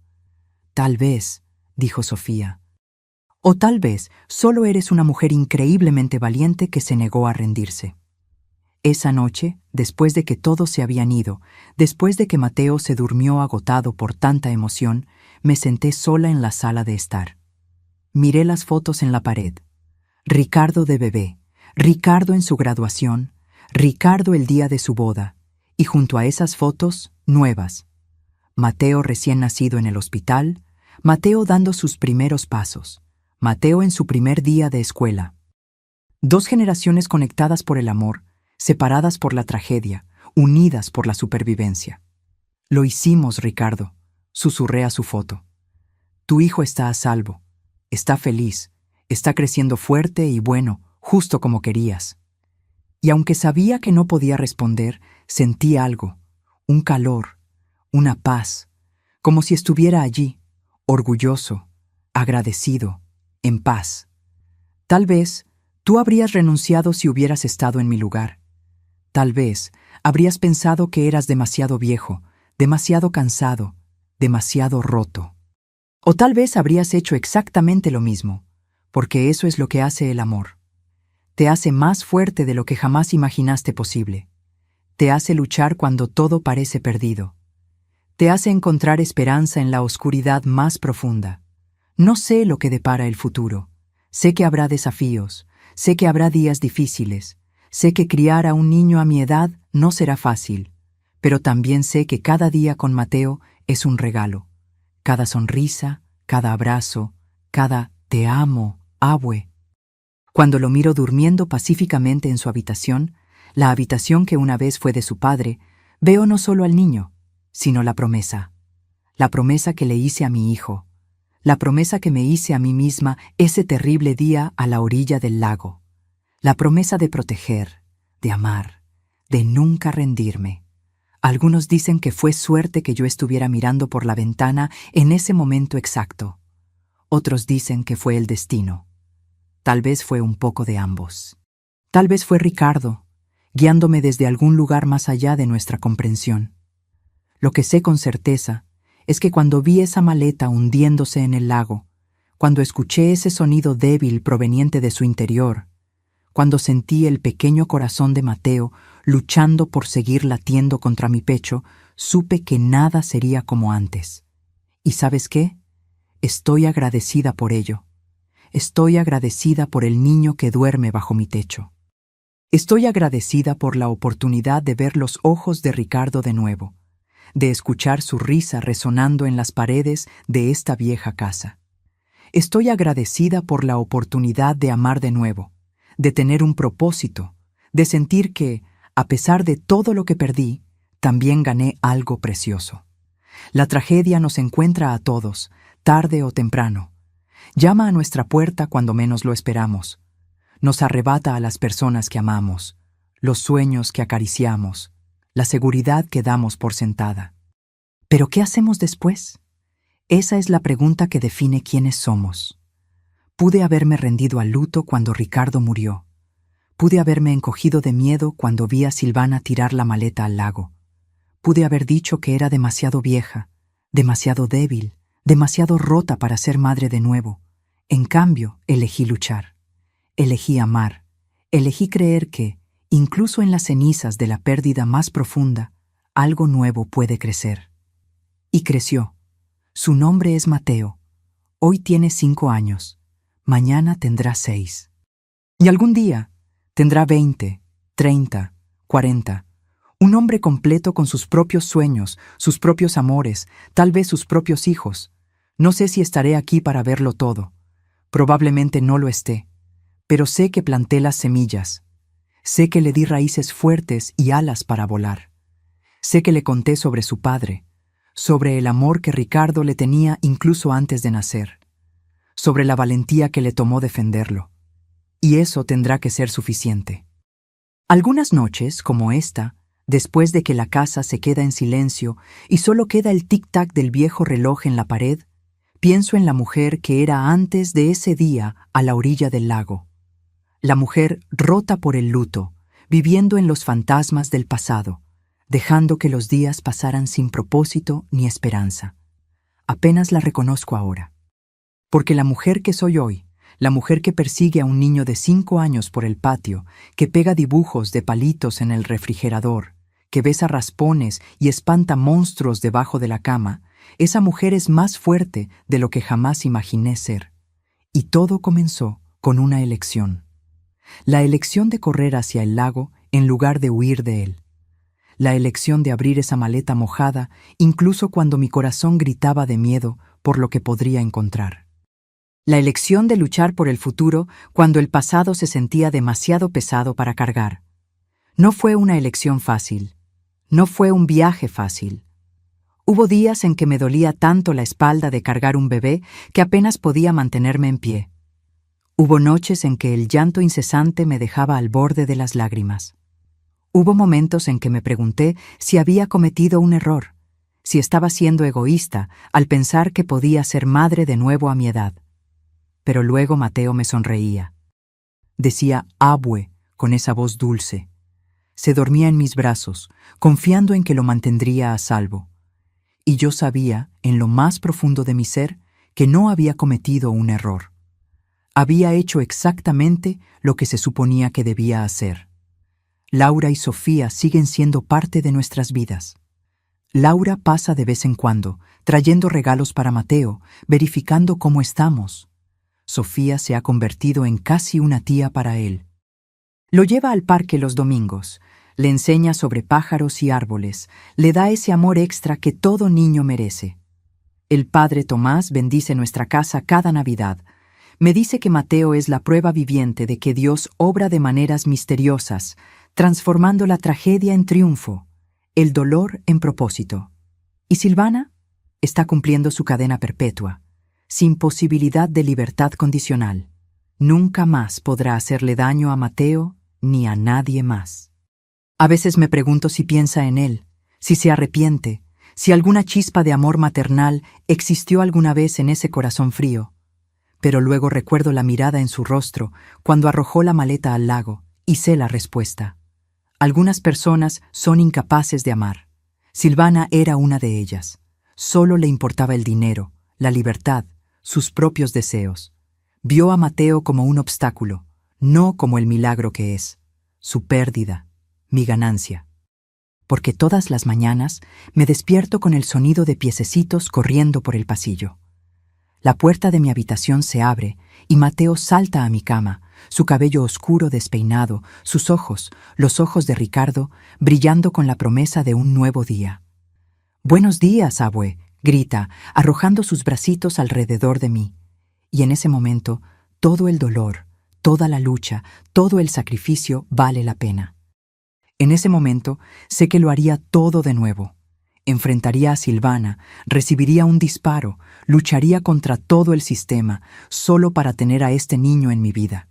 Tal vez, dijo Sofía. O tal vez solo eres una mujer increíblemente valiente que se negó a rendirse. Esa noche, después de que todos se habían ido, después de que Mateo se durmió agotado por tanta emoción, me senté sola en la sala de estar. Miré las fotos en la pared. Ricardo de bebé, Ricardo en su graduación, Ricardo el día de su boda, y junto a esas fotos, nuevas. Mateo recién nacido en el hospital, Mateo dando sus primeros pasos, Mateo en su primer día de escuela. 2 generaciones conectadas por el amor, separadas por la tragedia, unidas por la supervivencia. Lo hicimos, Ricardo, susurré a su foto. Tu hijo está a salvo, está feliz, está creciendo fuerte y bueno, justo como querías. Y aunque sabía que no podía responder, sentí algo, un calor, una paz, como si estuviera allí, orgulloso, agradecido, en paz. Tal vez tú habrías renunciado si hubieras estado en mi lugar. Tal vez habrías pensado que eras demasiado viejo, demasiado cansado, demasiado roto. O tal vez habrías hecho exactamente lo mismo, porque eso es lo que hace el amor. Te hace más fuerte de lo que jamás imaginaste posible. Te hace luchar cuando todo parece perdido. Te hace encontrar esperanza en la oscuridad más profunda. No sé lo que depara el futuro. Sé que habrá desafíos, sé que habrá días difíciles, sé que criar a un niño a mi edad no será fácil, pero también sé que cada día con Mateo es un regalo. Cada sonrisa, cada abrazo, cada te amo, abue. Cuando lo miro durmiendo pacíficamente en su habitación, la habitación que una vez fue de su padre, veo no solo al niño, sino la promesa que le hice a mi hijo, la promesa que me hice a mí misma ese terrible día a la orilla del lago, la promesa de proteger, de amar, de nunca rendirme. Algunos dicen que fue suerte que yo estuviera mirando por la ventana en ese momento exacto. Otros dicen que fue el destino. Tal vez fue un poco de ambos. Tal vez fue Ricardo, guiándome desde algún lugar más allá de nuestra comprensión. Lo que sé con certeza es que cuando vi esa maleta hundiéndose en el lago, cuando escuché ese sonido débil proveniente de su interior, cuando sentí el pequeño corazón de Mateo luchando por seguir latiendo contra mi pecho, supe que nada sería como antes. ¿Y sabes qué? Estoy agradecida por ello. Estoy agradecida por el niño que duerme bajo mi techo. Estoy agradecida por la oportunidad de ver los ojos de Ricardo de nuevo, de escuchar su risa resonando en las paredes de esta vieja casa. Estoy agradecida por la oportunidad de amar de nuevo, de tener un propósito, de sentir que, a pesar de todo lo que perdí, también gané algo precioso. La tragedia nos encuentra a todos, tarde o temprano. Llama a nuestra puerta cuando menos lo esperamos. Nos arrebata a las personas que amamos, los sueños que acariciamos, la seguridad que damos por sentada. ¿Pero qué hacemos después? Esa es la pregunta que define quiénes somos. Pude haberme rendido al luto cuando Ricardo murió. Pude haberme encogido de miedo cuando vi a Silvana tirar la maleta al lago. Pude haber dicho que era demasiado vieja, demasiado débil, demasiado rota para ser madre de nuevo. En cambio, elegí luchar. Elegí amar. Elegí creer que, incluso en las cenizas de la pérdida más profunda, algo nuevo puede crecer. Y creció. Su nombre es Mateo. Hoy tiene 5 años. Mañana tendrá 6. Y algún día tendrá 20, 30, 40. Un hombre completo con sus propios sueños, sus propios amores, tal vez sus propios hijos. No sé si estaré aquí para verlo todo. Probablemente no lo esté. Pero sé que planté las semillas. Sé que le di raíces fuertes y alas para volar. Sé que le conté sobre su padre, sobre el amor que Ricardo le tenía incluso antes de nacer, sobre la valentía que le tomó defenderlo. Y eso tendrá que ser suficiente. Algunas noches, como esta, después de que la casa se queda en silencio y solo queda el tic-tac del viejo reloj en la pared, pienso en la mujer que era antes de ese día a la orilla del lago. La mujer rota por el luto, viviendo en los fantasmas del pasado, dejando que los días pasaran sin propósito ni esperanza. Apenas la reconozco ahora. Porque la mujer que soy hoy, la mujer que persigue a un niño de 5 años por el patio, que pega dibujos de palitos en el refrigerador, que besa raspones y espanta monstruos debajo de la cama, esa mujer es más fuerte de lo que jamás imaginé ser. Y todo comenzó con una elección. La elección de correr hacia el lago en lugar de huir de él. La elección de abrir esa maleta mojada incluso cuando mi corazón gritaba de miedo por lo que podría encontrar. La elección de luchar por el futuro cuando el pasado se sentía demasiado pesado para cargar. No fue una elección fácil. No fue un viaje fácil. Hubo días en que me dolía tanto la espalda de cargar un bebé que apenas podía mantenerme en pie. Hubo noches en que el llanto incesante me dejaba al borde de las lágrimas. Hubo momentos en que me pregunté si había cometido un error, si estaba siendo egoísta al pensar que podía ser madre de nuevo a mi edad. Pero luego Mateo me sonreía. Decía «abue» con esa voz dulce. Se dormía en mis brazos, confiando en que lo mantendría a salvo. Y yo sabía, en lo más profundo de mi ser, que no había cometido un error. Había hecho exactamente lo que se suponía que debía hacer. Laura y Sofía siguen siendo parte de nuestras vidas. Laura pasa de vez en cuando, trayendo regalos para Mateo, verificando cómo estamos. Sofía se ha convertido en casi una tía para él. Lo lleva al parque los domingos, le enseña sobre pájaros y árboles, le da ese amor extra que todo niño merece. El padre Tomás bendice nuestra casa cada Navidad. Me dice que Mateo es la prueba viviente de que Dios obra de maneras misteriosas, transformando la tragedia en triunfo, el dolor en propósito. ¿Y Silvana? Está cumpliendo su cadena perpetua, sin posibilidad de libertad condicional. Nunca más podrá hacerle daño a Mateo ni a nadie más. A veces me pregunto si piensa en él, si se arrepiente, si alguna chispa de amor maternal existió alguna vez en ese corazón frío. Pero luego recuerdo la mirada en su rostro cuando arrojó la maleta al lago y sé la respuesta. Algunas personas son incapaces de amar. Silvana era una de ellas. Solo le importaba el dinero, la libertad, sus propios deseos. Vio a Mateo como un obstáculo, no como el milagro que es, su pérdida, mi ganancia. Porque todas las mañanas me despierto con el sonido de piececitos corriendo por el pasillo. La puerta de mi habitación se abre y Mateo salta a mi cama, su cabello oscuro despeinado, sus ojos, los ojos de Ricardo, brillando con la promesa de un nuevo día. «Buenos días, abue», grita, arrojando sus bracitos alrededor de mí. Y en ese momento, todo el dolor, toda la lucha, todo el sacrificio vale la pena. En ese momento, sé que lo haría todo de nuevo. Enfrentaría a Silvana, recibiría un disparo, lucharía contra todo el sistema, solo para tener a este niño en mi vida.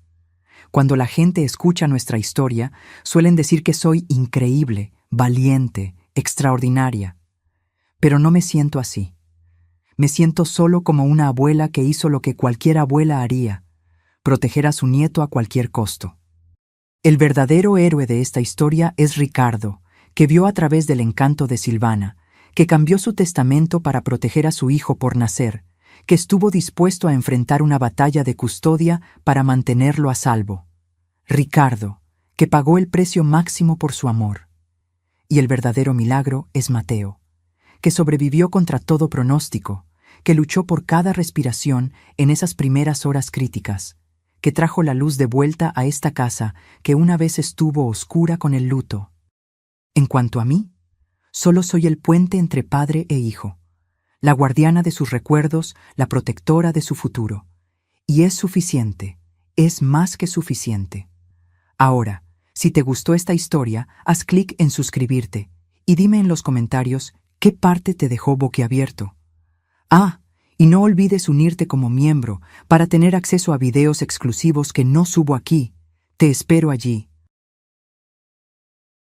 Cuando la gente escucha nuestra historia, suelen decir que soy increíble, valiente, extraordinaria. Pero no me siento así. Me siento solo como una abuela que hizo lo que cualquier abuela haría, proteger a su nieto a cualquier costo. El verdadero héroe de esta historia es Ricardo, que vio a través del encanto de Silvana, que cambió su testamento para proteger a su hijo por nacer, que estuvo dispuesto a enfrentar una batalla de custodia para mantenerlo a salvo. Ricardo, que pagó el precio máximo por su amor. Y el verdadero milagro es Mateo, que sobrevivió contra todo pronóstico, que luchó por cada respiración en esas primeras horas críticas, que trajo la luz de vuelta a esta casa que una vez estuvo oscura con el luto. En cuanto a mí, solo soy el puente entre padre e hijo, la guardiana de sus recuerdos, la protectora de su futuro. Y es suficiente, es más que suficiente. Ahora, si te gustó esta historia, haz clic en suscribirte y dime en los comentarios qué parte te dejó boquiabierto. Y no olvides unirte como miembro para tener acceso a videos exclusivos que no subo aquí. Te espero allí.